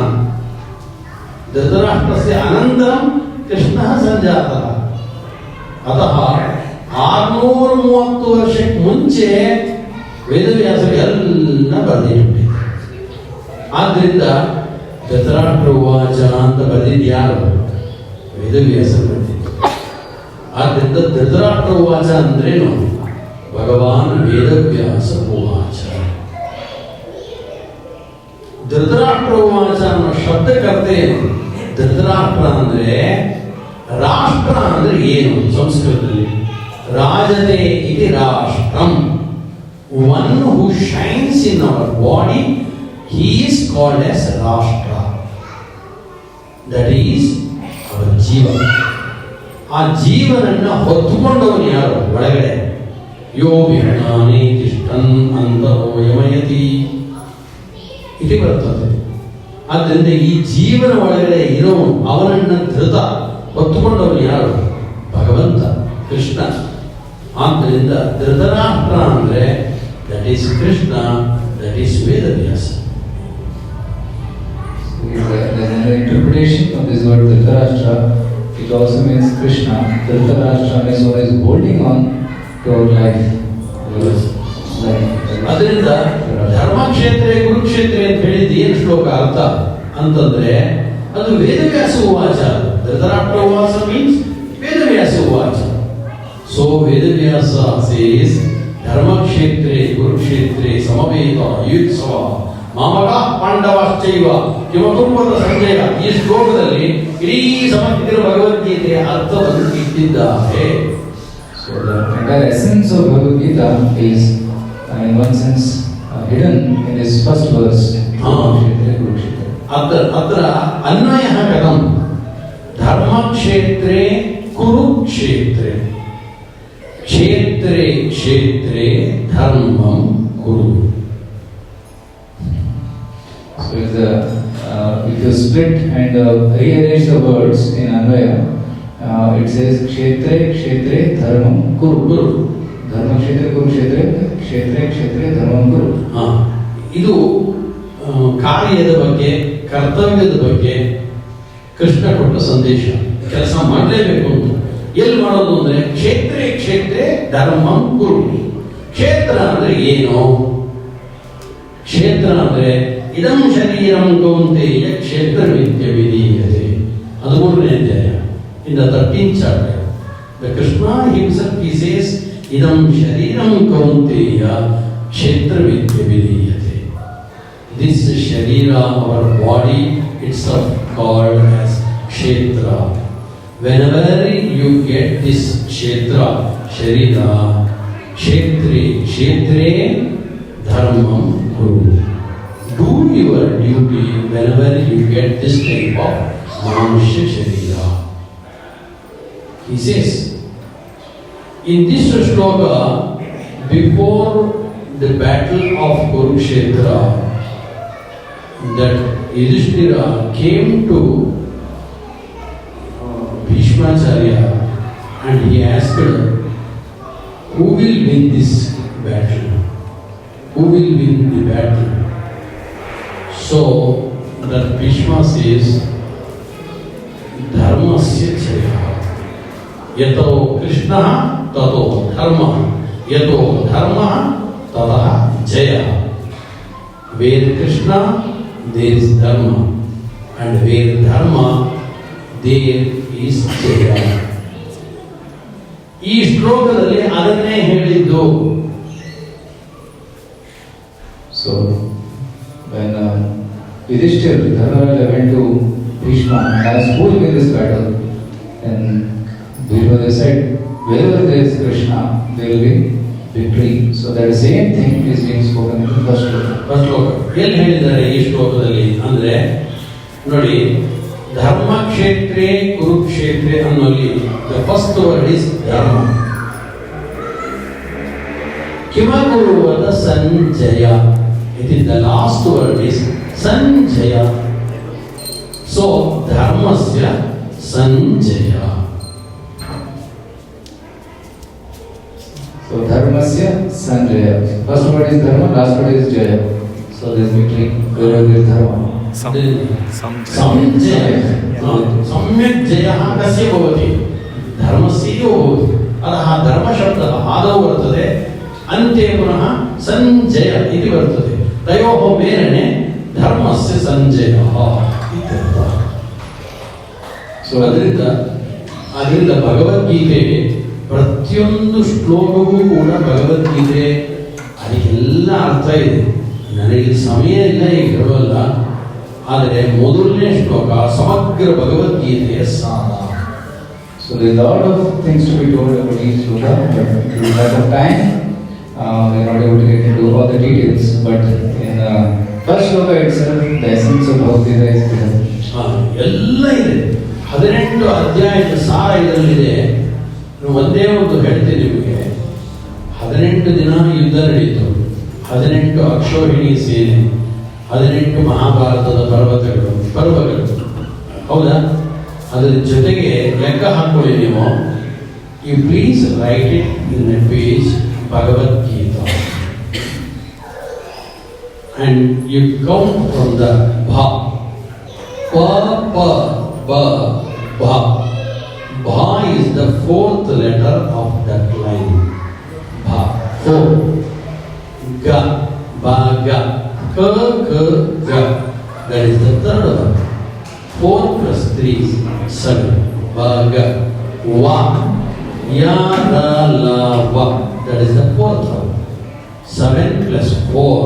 Dhritarashtrasya anantaram Krishna sanjata. Atah 630 ವರ್ಷಕ್ಕೆ ಮುಂಚೆ ವೇದವ್ಯಾಸರು ಎಲ್ಲ ಬರೆದಿಟ್ಟಿದ್ದಾರೆ. ಆದ್ದರಿಂದ ಧೃತರಾಷ್ಟ್ರ ಉವಾಚ ಅಂತ ಬರೆದಿದ್ದು ಯಾರು? ವೇದವ್ಯಾಸರು ಬರೆದಿದ್ದು. ಆದ್ದರಿಂದ ಧೃತರಾಷ್ಟ್ರ ಉವಾಚ ಅಂದ್ರೇನು? ಭಗವಾನ್ ವೇದವ್ಯಾಸ ಉವಾಚ. ಧೃತರಾಷ್ಟ್ರ ಉವಾಚ ಅನ್ನೋ ಶಬ್ದಕ್ಕರ್ಥ ಏನು? ಧೃತರಾಷ್ಟ್ರ ಅಂದ್ರೆ, ರಾಷ್ಟ್ರ ಅಂದ್ರೆ ಏನು ಸಂಸ್ಕೃತದಲ್ಲಿ? ರಾಜತೆ ಇತಿ ರಾಷ್ಟ್ರಂ. One who shines in our body, he is called as Rashtra. That is our ಜೀವ. ಆ ಜೀವನನ್ನ ಹೊತ್ತುಕೊಂಡವನು ಯಾರು? ಒಳಗಡೆ ಯೋ ವಿಜ್ಞಾನೇ ತಿಷ್ಠನ್ ಅಂತರೋ ಯಮಯತಿ ಇದು ಬರ್ತದೆ. ಆದ್ದರಿಂದ ಈ ಜೀವನ ಒಳಗಡೆ ಇರೋನು, ಅವನನ್ನ ಧೃತ ಹೊತ್ತುಕೊಂಡವನು ಯಾರು? ಭಗವಂತ ಕೃಷ್ಣ. ಆದ್ದರಿಂದ ಧೃತರಾಷ್ಟ್ರ ಅಂದ್ರೆ that is Krishna, that is Vedavyasa. There's an interpretation of this word Dhritarashtra. It also means Krishna. Dhritarashtra is one is holding on to our life. ಅದರಿಂದ ಧರ್ಮಕ್ಷೇತ್ರ ಕುರುಕ್ಷೇತ್ರ ಅಂತ ಹೇಳಿದ್ದು ಏನು ಶ್ಲೋಕ ಅರ್ಥ ಅಂತಂದ್ರೆ ಅದು ವೇದವ್ಯಾಸ ಉವಾಚ. ಧೃತರಾಷ್ಟ್ರ ಉವಾಚ ಮೀನ್ಸ್ ವೇದವ್ಯಾಸ ಉವಾಚ. ಸೊ ವೇದವ್ಯಾಸ ಸೇಸ್ ಧರ್ಮಕ್ಷೇತ್ರೇ ಕುರುಕ್ಷೇತ್ರೇ ಸಮವೇತ ಯುತ್ಸವ ಮಾಮಕ ಪಾಂಡವಾಶ್ಚೈವ ಕಿಮತುಂಬದ ಸಂಜಯ. ಈ ಶ್ಲೋಕದಲ್ಲಿ ಇಡೀ ಸಮಗ್ರ ಭಗವದ್ಗೀತೆಯ ಅರ್ಥವನ್ನು ಇಟ್ಟಿದ್ದಾರೆ. So the entire essence of Bhagavad Gita is in one sense hidden in this first verse. अत्र अन्वयः कथं? धर्मक्षेत्रे कुरुक्षेत्रे क्षेत्रे क्षेत्रे धर्म you split and rearrange the words in Anvaya, it says Kshetre Kshetre Dharmam Kuru. Guru Dharma Kshetre Kuru Kshetre Kshetre Kshetre Dharmam Kuru. ಹಾ, ಇದು ಕಾರ್ಯದ ಬಗ್ಗೆ, ಕರ್ತವ್ಯದ ಬಗ್ಗೆ ಕೃಷ್ಣ ಕೊಟ್ಟ ಸಂದೇಶ. ಕೆಲಸ ಮಾಡಲೇಬೇಕು ಅಂತ. ಎಲ್ಲಿ ಮಾಡೋದು ಅಂದ್ರೆ ಕ್ಷೇತ್ರೇ ಕ್ಷೇತ್ರೇ ಧರ್ಮಂ ಕುರು. ಕ್ಷೇತ್ರ ಅಂದ್ರೆ ಏನು? ಕ್ಷೇತ್ರ ಅಂದ್ರೆ ಇದಂ ಶರೀರಂ ಕೌಂತೆಯ ಕ್ಷೇತ್ರ ವಿದ್ಯ ವಿಧೀಯತೆ. ಅದು 3ನೇ ಅಧ್ಯಾಯ. In the 13th chapter, the Krishna himself he says, idam shariram kaunteya kshetra vidya vidiyate. This sharira, our body itself called as kshetra. Whenever you get this kshetra, sharira, kshetre dharmam kuru. Do your duty whenever you get this type of manushya sharira. He says, in this shloka, before the battle of Kurukshetra, that Yudhishthira came to Bhishmacharya and he asked, who will win this battle? Who will win the battle? So, that Bhishma says, Dharmasya Jaya. यतो कृष्ण ततो धर्म, यतो धर्म ततः जय. Where Krishna, there is dharma, and where dharma, there is jaya. ಈ ಶ್ಲೋಕದಲ್ಲಿ ಅದನ್ನೇ ಹೇಳಿದ್ದು. So when Yudhishthira Dharmaraja went to Bhishma and asked who will win this battle, then Bhishma said, wherever there is Krishna, there will be victory. So that same thing is being spoken in the first ಶ್ಲೋಕ. ಎಲ್ಲಿ ಹೇಳಿದ್ದಾರೆ ಈ ಶ್ಲೋಕದಲ್ಲಿ ಅಂದ್ರೆ ನೋಡಿ, ಧರ್ಮಕ್ಷೇತ್ರೇ ಕುರುಕ್ಷೇತ್ರೇ ಅನ್ನೋಲ್ಲಿ the first word is ಧರ್ಮ. ಕಿಮಕುರುವತ Sanjay. It is the last word is Sanjay. So ಧರ್ಮಸ್ಯ Sanjay. So dharmasya sanjaya. First word is dharma, last word is jaya. So there is victory wherever there is dharma. Sanjay. सम्यक् जयः कस्य भवति? धर्मस्यैव भवति. अतः धर्मशब्दः आदौ वर्तते, अन्ते पुनः सञ्जय इति वर्तते. तयोः मेलने धर्मस्य सञ्जयः इत्यर्थः. ಸೊ ಅದರಿಂದ ಭಗವದ್ಗೀತೆ ಪ್ರತಿಯೊಂದು ಶ್ಲೋಕವೂ ಕೂಡ ಭಗವದ್ಗೀತೆ ಅದಕ್ಕೆಲ್ಲ ಅರ್ಥ ಇದೆ. ನನಗೆ ಸಮಯ ಇಲ್ಲ ಈಗ ಹೇಳೋಲ್ಲ, ಆದರೆ ಮೊದಲನೇ ಶ್ಲೋಕ ಸಮಗ್ರ ಭಗವದ್ಗೀತೆಯ ಸಾರ. So there is a lot of things to be told about each shloka, but due to lack of time, we are not able to get into all the details. But in first shloka itself, the essence of Bhagavad Gita is given. ಎಲ್ಲ ಇದೆ. 18 ಅಧ್ಯಾಯದ ಸಾರ ಇದರಲ್ಲಿದೆ. ಒಂದೇ ಒಂದು ಹೇಳ್ತೀನಿ ನಿಮಗೆ. 18 ದಿನ ಯುದ್ಧ ನಡೆಯಿತು. 18 ಅಕ್ಷೋಹಿಣಿ ಸೇನೆ, 18 ಮಹಾಭಾರತದ ಪರ್ವಗಳು, ಹೌದಾ? ಅದರ ಜೊತೆಗೆ ಲೆಕ್ಕ ಹಾಕೊಳ್ಳಿ ನೀವು. You please write it in a page Bhagavad Gita and you count from the bha. Pa pa ba bha. Bha is the 4th letter of that line. Bha, 4. Ga, ba ga. Ka ka ga. That is the 3rd one. 4 plus 3 is 7. Ba ga. Va. Ya ra la va. That is the 4th one. 7 plus 4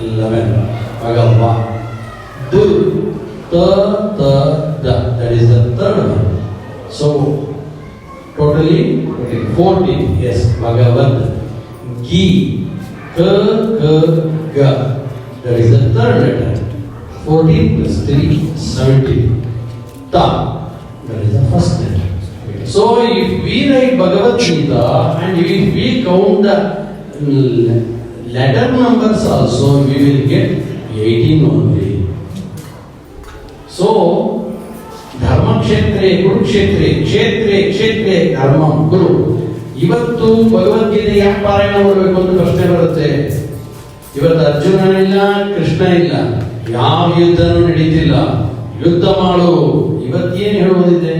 11. Bhagava. Du, ta, ta, da. That is the 3rd one. So, totally 14. Yes, Bhagavad. Gi, ka, ka, ga. That is the 3rd letter. 14 plus 3, 17. Ta. That is the 1st letter. So, if we write Bhagavad Gita and if we count the letter numbers also, we will get 18 only. So ಧರ್ಮಕ್ಷೇತ್ರೇ ಕುರುಕ್ಷೇತ್ರೇ ಕ್ಷೇತ್ರೇ ಕ್ಷೇತ್ರೇ ಧರ್ಮ ಗುರು. ಇವತ್ತು ಭಗವದ್ಗೀತೆ ಯಾಕೆ ಪಾರಾಯಣ ಮಾಡಬೇಕು ಅಂತ ಪ್ರಶ್ನೆ ಬರುತ್ತೆ. ಇವತ್ತು ಅರ್ಜುನ ಇಲ್ಲ, ಕೃಷ್ಣ ಇಲ್ಲ, ಯಾವ ಯುದ್ಧನೂ ನಡೀತಿಲ್ಲ. ಯುದ್ಧ ಮಾಡು. ಇವತ್ತೇನು ಹೇಳುವುದಿದೆ?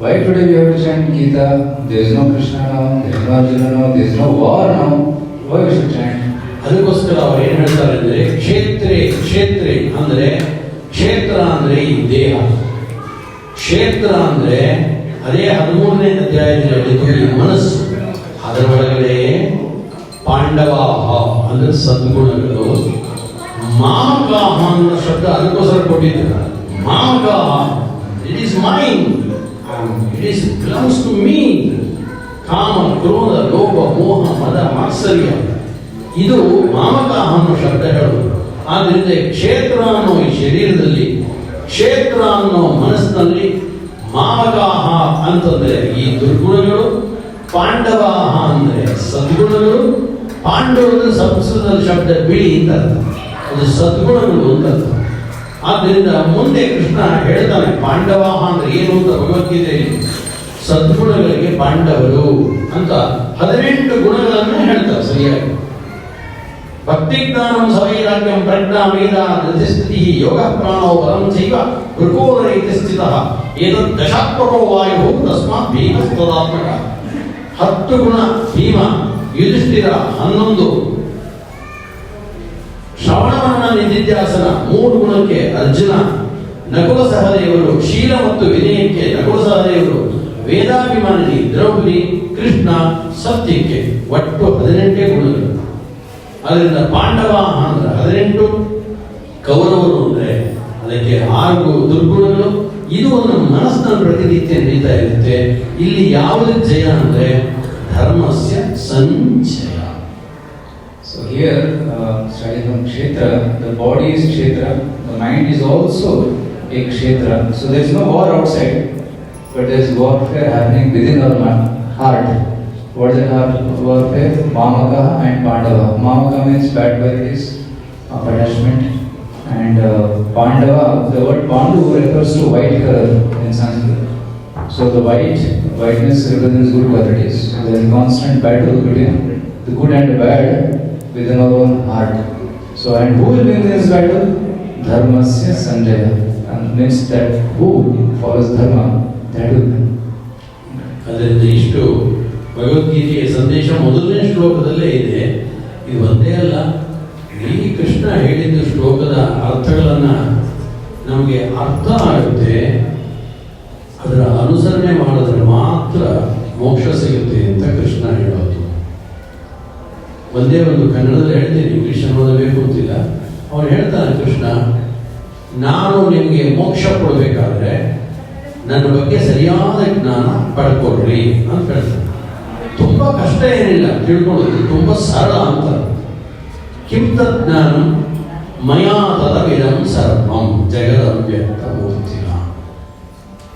Why today we have to chant Gita? There is no Krishna now, there is no Arjuna now, there is no war now. Why we should chant? ಅದಕ್ಕೋಸ್ಕರ ಅವ್ರು ಏನ್ ಹೇಳ್ತಾರೆ ಅಂದ್ರೆ ಕ್ಷೇತ್ರೇ ಕ್ಷೇತ್ರೇ ಅಂದ್ರೆ ಕ್ಷೇತ್ರ ಅಂದ್ರೆ ಈ ದೇಹ, ಕ್ಷೇತ್ರ ಅಂದ್ರೆ ಅದೇ 13ನೇ ಅಧ್ಯಾಯದಲ್ಲಿ ಹೇಳಿದ್ದು ಈ ಮನಸ್ಸು. ಅದರ ಒಳಗಡೆ ಪಾಂಡವಾಹ ಅಂದ್ರೆ ಸದ್ಗುಣಗಳು, ಮಾಮಕಾಹ ಅನ್ನೋ ಶಬ್ದ ಅದಕ್ಕೋಸ್ಕರ ಕೊಟ್ಟಿದ್ದಾರೆ. ಮಾಮಕಾಹ, it is mind, it is belongs to me. ಕಾಮ, ಕ್ರೋಧ, ಲೋಭ, ಮೋಹ, ಮದ, ಮಾತ್ಸರ್ಯ, ಇದು ಮಾಮಕಾಹ ಅನ್ನೋ ಶಬ್ದ ಹೇಳೋದು. ಆದ್ರಿಂದ ಕ್ಷೇತ್ರ ಅನ್ನೋ ಈ ಶರೀರದಲ್ಲಿ, ಕ್ಷೇತ್ರ ಅನ್ನೋ ಮನಸ್ಸಿನಲ್ಲಿ ಮಾಮಕಾಹ ಅಂತಂದ್ರೆ ಈ ದುರ್ಗುಣಗಳು, ಪಾಂಡವಾಹ ಅಂದ್ರೆ ಸದ್ಗುಣಗಳು. ಪಾಂಡವರು ಸಂಸ್ಕೃತದ ಶಬ್ದ ಬಿಳಿ ಅಂತ ಅರ್ಥ, ಅದು ಸದ್ಗುಣಗಳು ಅಂತ ಅರ್ಥ. ಆದ್ದರಿಂದ ಮುಂದೆ ಕೃಷ್ಣ ಹೇಳ್ತಾನೆ ಪಾಂಡವಾಹ ಅಂದ್ರೆ ಏನು ಅಂತ ಭಗವದ್ಗೀತೆಯಲ್ಲಿ. ಸದ್ಗುಣಗಳಿಗೆ ಪಾಂಡವರು ಅಂತ 18 ಗುಣಗಳನ್ನು ಹೇಳ್ತಾರೆ ಸರಿಯಾಗಿ. ಭಕ್ತಿ ಜ್ಞಾನಂ ಸವೈರಾಗ್ಯಂ ಪ್ರಜ್ಞಾ ವೇದ ಧೃತಿಸ್ಥಿತಿ ಯೋಗ ಪ್ರಾಣೋ ಬಲಂ ಚೈವ ವೃಕೋದರೈತಿ ಸ್ಥಿತಃ ಏತದ್ ದಶಾತ್ಮಕೋ ವಾಯು ತಸ್ಮಾತ್ ಭೀಮಸ್ತದಾತ್ಮಕ. 10 ಗುಣ ಭೀಮ, ಯುಧಿಷ್ಠಿರ 11, ಶ್ರವಣವನ್ನ ನಿಧಿಧ್ಯಾಸನ 3 ಗುಣಕ್ಕೆ ಅರ್ಜುನ, ನಕುಲ ಸಹದೇವರು ಶೀಲ ಮತ್ತು ವಿನಯಕ್ಕೆ ನಕುಲ ಸಹದೇವರು, ವೇದಾಭಿಮಾನಿ ದ್ರೌಪದಿ, ಕೃಷ್ಣ ಸತ್ಯಕ್ಕೆ. ಒಟ್ಟು 18 ಗುಣಗಳು. ಅದರಿಂದ ಪಾಂಡವ ಅಂದ್ರೆ 18, ಕೌರವರು ಅಂದ್ರೆ ಅದಕ್ಕೆ 6 ದುರ್ಗುಣಗಳು. ಇದು ನಮ್ಮ ಮನಸ್ಸಿನ ಪ್ರತಿನಿತ್ಯ ನಡೀತಾ ಇರುತ್ತೆ. ಇಲ್ಲಿ ಯಾವುದಕ್ಕೆ ಜಯ ಅಂದ್ರೆ ಧರ್ಮಸ್ಯ ಸಂಚಯ. So here, starting from Kshetra, the body is Kshetra, the mind is also a Kshetra. So there is no war outside, but there is warfare happening within our heart. What is the warfare? Mamaka and Pandava. Mamaka means bad qualities of attachment, and Pandava, the word Pandu refers to white color in Sanskrit. So the whiteness represents good qualities. So there is constant battle between the good and the bad within our own heart. So, and who will win this battle? Dharmasya Sanjaya. And means that who follows Dharma, that will win. ಅದರಿಂದ ಇಷ್ಟು ಭಗವದ್ಗೀತೆಯ ಸಂದೇಶ ಮೊದಲನೇ ಶ್ಲೋಕದಲ್ಲೇ ಇದೆ. ಇದು ಒಂದೇ ಅಲ್ಲ, ಈ ಕೃಷ್ಣ ಹೇಳಿದ ಶ್ಲೋಕದ ಅರ್ಥಗಳನ್ನ ನಮಗೆ ಅರ್ಥ ಆಗುತ್ತೆ. ಅದರ ಅನುಸರಣೆ ಮಾಡಿದ್ರೆ ಮಾತ್ರ ಮೋಕ್ಷ ಸಿಗುತ್ತೆ ಅಂತ ಕೃಷ್ಣ ಹೇಳೋದು. ಒಂದೇ ಒಂದು ಕನ್ನಡದಲ್ಲಿ ಹೇಳ್ತೀನಿ, ಇಂಗ್ಲಿಷ್ ಅನ್ನೋದಬೇಕು ಅಂತಿಲ್ಲ. ಅವನು ಹೇಳ್ತಾನೆ ಕೃಷ್ಣ, ನಾನು ನಿಮಗೆ ಮೋಕ್ಷ ಕೊಡಬೇಕಾದ್ರೆ ನನ್ನ ಬಗ್ಗೆ ಸರಿಯಾದ ಜ್ಞಾನ ಪಡ್ಕೊಡ್ರಿ ಅಂತ ಹೇಳ್ತಾನೆ. ತುಂಬಾ ಕಷ್ಟ ಏನಿಲ್ಲ ತಿಳ್ಕೊಳ್ಳೋದು, ತುಂಬಾ ಸರಳ ಅಂತ. ಕಿಂ ತಜ್ಞಾನಂ ಮಯಾ ತದವಿದಂ ಸರ್ವಂ ಜಗದವ್ಯಕ್ತ ಮೂರ್ತಿನ.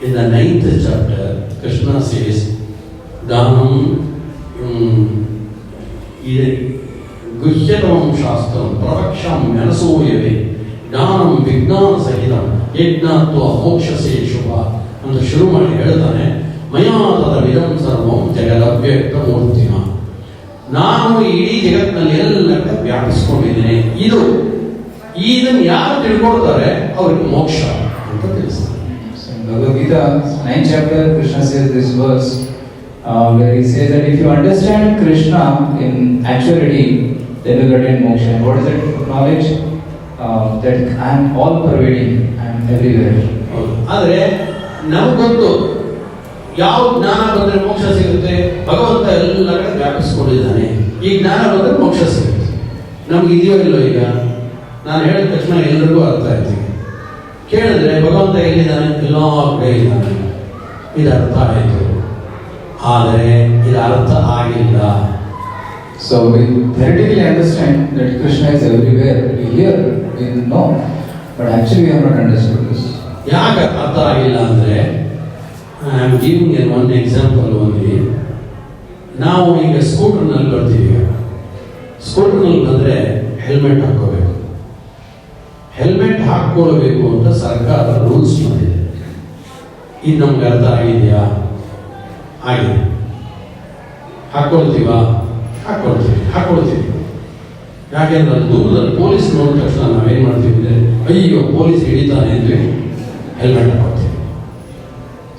In the 9th chapter, Krishna says, ದಾನಂ ಗುಹ್ಯತಮಂ ಶಾಸ್ತ್ರಂ ಪ್ರವಕ್ಷ್ಯಾಂ ಜ್ಞಾನಸೂಯವೆ ಜ್ಞಾನಂ ವಿಜ್ಞಾನ ಸಹಿತಂ ಯಜ್ಞಾತ್ವ ಮೋಕ್ಷಸೇ ಶುಭ ಅಂತ ಶುರು ಮಾಡಿ ಹೇಳ್ತಾನೆ. ಮಯಾ ತದವಿದಂ ಸರ್ವಂ ಜಗದವ್ಯಕ್ತ ಮೂರ್ತಿನ. ನಾನು ಇಡೀ ಜಗತ್ತಿನಲ್ಲಿ ಎಲ್ಲ ಕಡೆ ವ್ಯಾಪಿಸ್ಕೊಂಡಿದ್ದೇನೆ. ಇದನ್ನು ಯಾರು ತಿಳ್ಕೊಳ್ತಾರೆ ಅವ್ರಿಗೆ ಮೋಕ್ಷ ಅಂತ ತಿಳಿಸ್ತಾರೆ. Bhagavad Gita, 9th chapter, Krishna says this verse where he says that if you understand Krishna in actuality, then you will attain moksha. What is that knowledge? That I am all pervading, I am everywhere. ಆದರೆ ನಮಗೊಂದು ಯಾವ ಜ್ಞಾನ ಬಂದರೆ ಮೋಕ್ಷ ಸಿಗುತ್ತೆ? ಭಗವಂತ ಎಲ್ಲ ಕಡೆ ವ್ಯಾಪಿಸ್ಕೊಂಡಿದ್ದಾನೆ. ಈ ಜ್ಞಾನ ಬಂದರೆ ಮೋಕ್ಷ ಸಿಗುತ್ತೆ. ನಮ್ಗೆ ಇದೆಯೋ ಇಲ್ಲೋ? ಈಗ ನಾನು ಹೇಳಿದ ತಕ್ಷಣ ಎಲ್ಲರಿಗೂ ಅರ್ಥ ಆಯ್ತು. ಕೇಳಿದ್ರೆ ಭಗವಂತ ಎಲ್ಲಿದ್ದಾನೆ? ಎಲ್ಲ ಕಡೆ ಇದ್ದಾನೆ. ಇದು ಅರ್ಥ ಆಯಿತು, ಆದರೆ ಇದು ಅರ್ಥ ಆಗಿಲ್ಲ. So we theoretically understand that Krishna is everywhere. We hear, we know, but actually we have not understood this. ಯಾಕೆ ಅರ್ಥ ಆಗಿಲ್ಲ ಅಂದರೆ, I am giving one example only. ನಾವು ಈಗ ಸ್ಕೂಟರ್ನಲ್ಲಿ ಬರ್ತೀವಿ. ಸ್ಕೂಟರ್ನಲ್ಲಿ ಬಂದರೆ ಹೆಲ್ಮೆಟ್ ಹಾಕೋಬೇಕು. ಹೆಲ್ಮೆಟ್ ಹಾಕ್ಕೊಳ್ಬೇಕು ಅಂತ ಸರ್ಕಾರ ರೂಲ್ಸ್ ಮಾಡಿದೆ. ಇದು ನಮ್ಗೆ ಅರ್ಥ ಆಗಿದೆಯಾ? ಆಗಿದೆ. ಹಾಕ್ಕೊಳ್ತೀವಾ? ಹಾಕ್ಕೊಳ್ತೀವಿ. ಯಾಕೆಂದ್ರೆ ಅಲ್ಲಿ ದೂರದಲ್ಲಿ ಪೊಲೀಸ್ ನೋಡಿದ ತಕ್ಷಣ ನಾವೇನು ಮಾಡ್ತೀವಿ ಅಂದರೆ, ಅಯ್ಯೋ ಪೊಲೀಸ್ ಹಿಡಿತಾನೆ ಅಂದರೆ helmet ಹಾಕ್ಕೊಳ್ತೀವಿ.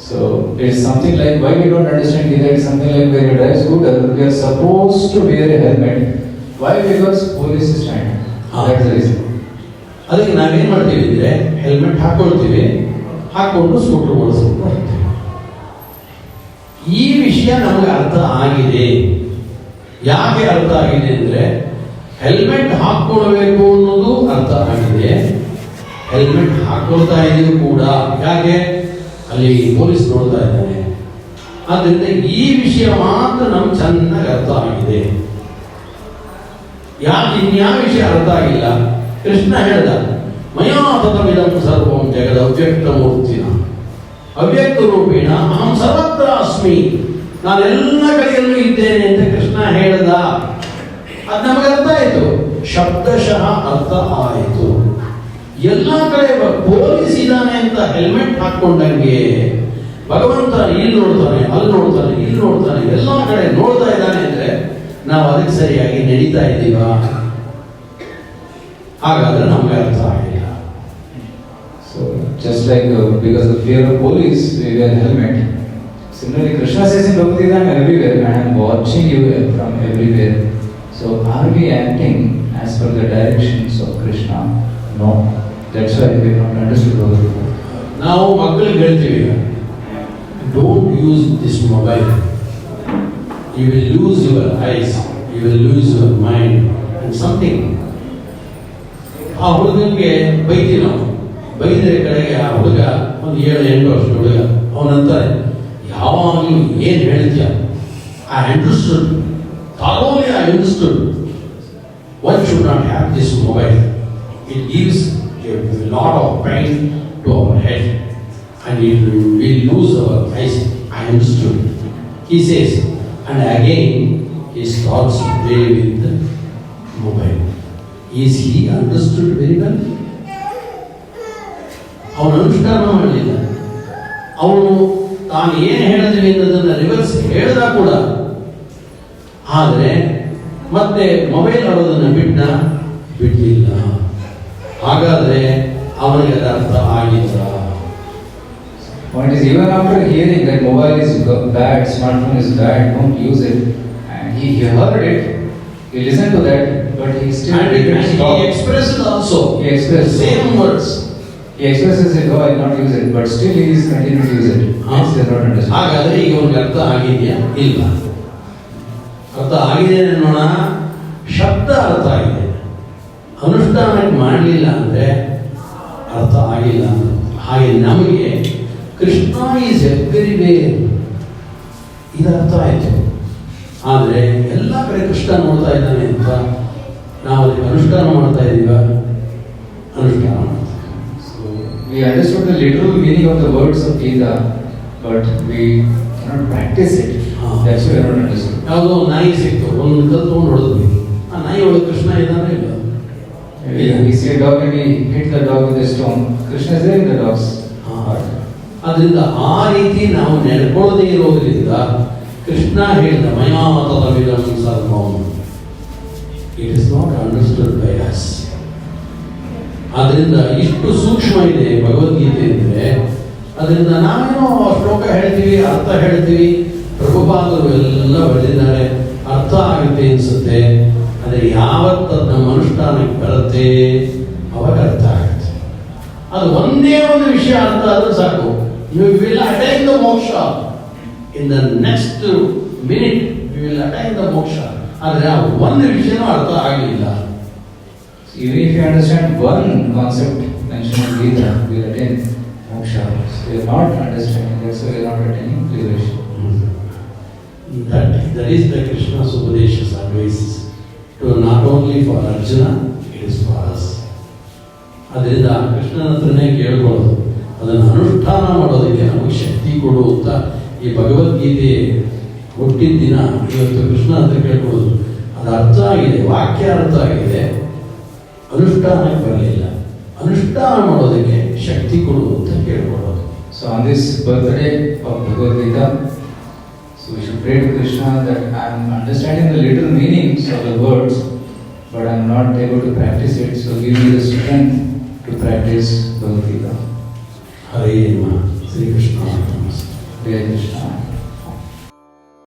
So it's something like, why we don't understand either, it's something like when you drive scooter, we are supposed to wear a helmet. Why? Because police is trying. That's the reason. ಅದಕ್ಕೆ ನಾವೇನು ಮಾಡ್ತೀವಿ ಅಂದರೆ helmet ಹಾಕ್ಕೊಳ್ತೀವಿ, ಹಾಕ್ಕೊಂಡು scooter ಓಡಿಸ್ಕೊಂಡು ಹೋಗ್ತೀವಿ. ಈ ವಿಷಯ ನಮಗೆ ಅರ್ಥ ಆಗಿದೆ. ಯಾಕೆ ಅರ್ಥ ಆಗಿದೆ ಅಂದರೆ ಹೆಲ್ಮೆಟ್ ಹಾಕ್ಕೊಳ್ಬೇಕು ಅನ್ನೋದು ಅರ್ಥ ಆಗಿದೆ, ಹೆಲ್ಮೆಟ್ ಹಾಕ್ಕೊಳ್ತಾ ಇದೀವಿ ಕೂಡ. ಯಾಕೆ? ಅಲ್ಲಿ ಪೊಲೀಸ್ ನೋಡ್ತಾ ಇದ್ದಾನೆ. ಆದ್ದರಿಂದ ಈ ವಿಷಯ ಮಾತ್ರ ನಮ್ಗೆ ಚೆನ್ನಾಗಿ ಅರ್ಥ ಆಗಿದೆ. ಯಾಕೆ ಇನ್ಯಾವ ವಿಷಯ ಅರ್ಥ ಆಗಿಲ್ಲ? ಕೃಷ್ಣ ಹೇಳ್ದ, ಮಯಾ ತತಮಿದಂ ಸರ್ವಂ ಜಗದ ಅವ್ಯಕ್ತ ಮೂರ್ತಿನ ಅವ್ಯಕ್ತ ರೂಪೇಣ ಅಹಂ ಸರ್ವತ್ರ ಅಸ್ಮಿ, ನಾನೆಲ್ಲ ಕಡೆಯಲ್ಲೂ ಇದ್ದೇನೆ ಅಂತ ಕೃಷ್ಣ ಹೇಳ್ದ. ಅದು ನಮಗೆ ಅರ್ಥ ಆಯಿತು, ಶಬ್ದಶಃ ಅರ್ಥ ಆಯಿತು. ಎಲ್ಲ ಕಡೆ ಪೊಲೀಸ್ ಇದ್ದಾನೆ ಅಂತ ಹೆಲ್ಮೆಟ್ ಹಾಕೊಂಡಂಗೆ ಭಗವಂತ ಇಲ್ಲಿ ನೋಡ್ತಾನೆ, ಅಲ್ಲಿ ನೋಡ್ತಾನೆ, ಇಲ್ಲಿ ನೋಡ್ತಾನೆ, ಎಲ್ಲ ಕಡೆ ನೋಡ್ತಾ ಇದ್ದಾನೆ ಅಂದ್ರೆ ನಾವು ಅದಕ್ಕೆ ಸರಿಯಾಗಿ ನಡೀತಾ ಇದ್ದೀವಾ? ಹಾಗಾದ್ರೆ ನಮ್ಗೆ ಅರ್ಥ ಆಗಿಲ್ಲ. So just like because of fear of police, we wear helmet. Similarly, Krishna says in Bhagavad Gita, I am everywhere and I am watching you from everywhere. So are we acting as per the directions of Krishna? No. That's why we have not understood Bhagavad Gita. ನಾವು ಮಕ್ಕಳಿಗೆ ಹೇಳ್ತೀವಿ, don't use this mobile, you will lose your eyes, you will lose your mind and something. ಆ ಹುಡುಗನಿಗೆ ಬೈತೀವಿ ನಾವು. ಬೈದರೆ ಕಡೆಗೆ ಆ ಹುಡುಗ ಒಂದು 7-8 ವರ್ಷದ ಹುಡುಗ ಅವನಂತಾರೆ, ಯಾವಾಗಲೂ ಏನು ಹೇಳ್ತೀಯ, I understood, thoroughly I understood. One should not have this mobile. It gives a lot of pain to our head and it will lose our eyes. I understood. He says, and again he starts to play with the mobile. Is he understood very well? ಅವನು ಅನುಷ್ಠಾನ ಮಾಡಲಿಲ್ಲ. ಅವನು ತಾನು ಏನು ಹೇಳಿದ್ವಿ ಅನ್ನೋದನ್ನು reverse ಹೇಳ್ದ ಕೂಡ. ಆದರೆ ಮತ್ತೆ ಮೊಬೈಲ್ ಆಡೋದನ್ನು ಬಿಡಲಿಲ್ಲ. ಹಾಗಾದ್ರೆ ಅವನಿಗೆ ಅದರ ಅರ್ಥ ಆಗಿಲ್ಲ. Point is, even after hearing that mobile is bad, smartphone is bad, don't use it, and he heard it, he listened to that, but he still didn't stop. He expressed also. He expressed same words. He expresses it, oh, I will not use it, but still he is continuing to use it. Hence they not understand. ಹಾಗಾದ್ರೆ ಈಗ ಅವನಿಗೆ ಅರ್ಥ ಆಗಿದೆಯಾ? ಇಲ್ಲ. ಅರ್ಥ ಆಗಿದೆ ಅನ್ನೋಣ, ಶಬ್ದ ಅರ್ಥ ಆಗಿದೆ, ಅನುಷ್ಠಾನಕ್ಕೆ ಮಾಡಲಿಲ್ಲ ಅಂದರೆ ಅರ್ಥ ಆಗಿಲ್ಲ. ಹಾಗೆ ನಮಗೆ ಕೃಷ್ಣ ಈಸ್ ಎವ್ರಿವೇರ್ ಇದು ಅರ್ಥ ಆಯಿತು. ಆದರೆ ಎಲ್ಲ ಕಡೆ ಕೃಷ್ಣ ನೋಡ್ತಾ ಇದ್ದಾನೆ ಅಂತ ನಾವು ಅದಕ್ಕೆ ಅನುಷ್ಠಾನ ಮಾಡ್ತಾ ಇದ್ದೀವ? ಅನುಷ್ಠಾನ ಮಾಡ್ತೀವಿ. We understood the literal meaning of the words of Gita, but we cannot practice it. That's why we are not understood. ಯಾವುದೋ ನಾಯಿ ಸಿಕ್ತು, ಒಂದು ಕಲ್ಲು ತೊಗೊಂಡು ಹೊಡೆದ್ವಿ, ಆ ನಾಯಿ ಒಳಗೆ ಕೃಷ್ಣ ಇದ್ದಾನೆ ಇಲ್ಲ. We see a dog and we hit the dog with a stone. Krishna is there in the dog's heart. ಅದರಿಂದ ಆ ರೀತಿ ನಾವು ನಡ್ಕೊಳ್ಳದೇ ಇರೋದ್ರಿಂದ ಕೃಷ್ಣ ಹೇಳಿದ ಮಯಾ ತತಮಿದಂ ಸರ್ವಂ, it is not understood by us. ಅದರಿಂದ ಇಷ್ಟು ಸೂಕ್ಷ್ಮ ಇದೆ ಭಗವದ್ಗೀತೆ ಅಂದರೆ, ಅದರಿಂದ ನಾವೇನೋ ಶ್ಲೋಕ ಹೇಳ್ತೀವಿ, ಅರ್ಥ ಹೇಳ್ತೀವಿ, ಪ್ರಭುಪಾದರು ಎಲ್ಲ ಬರೆದಿದ್ದಾರೆ, ಅರ್ಥ ಆಗುತ್ತೆ ಅನಿಸುತ್ತೆ. ಆದರೆ ಯಾವತ್ತು ನಮ್ಮ ಅನುಷ್ಠಾನಕ್ಕೆ ಬರುತ್ತೆ ಅವಾಗ ಅರ್ಥ ಆಗುತ್ತೆ. ಅದು ಒಂದೇ ಒಂದು ವಿಷಯ ಅರ್ಥ ಆದ್ರೆ ಸಾಕು, you will attain the moksha in the next minute, you will attain the moksha. ಆದರೆ ಆ ಒಂದು ವಿಷಯನೂ ಅರ್ಥ ಆಗಲಿಲ್ಲ. Even if you understand one concept mentioned in Gita, we will attain moksha. So we are not understanding, that's why we are not attaining liberation. That is the Krishna's Upadesha's advice to not only for Arjuna, it is for us. ಅದರಿಂದ ಕೃಷ್ಣನ ಹತ್ರನೇ ಕೇಳ್ಕೊಳ್ಳೋದು, ಅದನ್ನು ಅನುಷ್ಠಾನ ಮಾಡೋದಕ್ಕೆ ನಮಗೆ ಶಕ್ತಿ ಕೊಡು ಅಂತ ಈ ಭಗವದ್ಗೀತೆ ಹುಟ್ಟಿದ ದಿನ ಇವತ್ತು ಕೃಷ್ಣ ಹತ್ರ ಕೇಳ್ಕೊಳ್ಳೋದು. ಅದು ಅರ್ಥ ಆಗಿದೆ, ವಾಕ್ಯ ಅರ್ಥ ಆಗಿದೆ, ಅನುಷ್ಠಾನಕ್ಕೆ ಬರಲಿಲ್ಲ. ಅನುಷ್ಠಾನ ಮಾಡೋದಕ್ಕೆ ಶಕ್ತಿ ಕೊಡು ಅಂತ ಕೇಳ್ಕೊಳ್ಳೋದು. So on this birthday of Bhagavad Gita, so we should pray to Krishna that I am understanding the literal meanings of the words, but I am not able to practice it. So give me the strength to practice Bhagavad Gita. ಹರೇ ನಮಃ. Shri Krishna. Hare Krishna.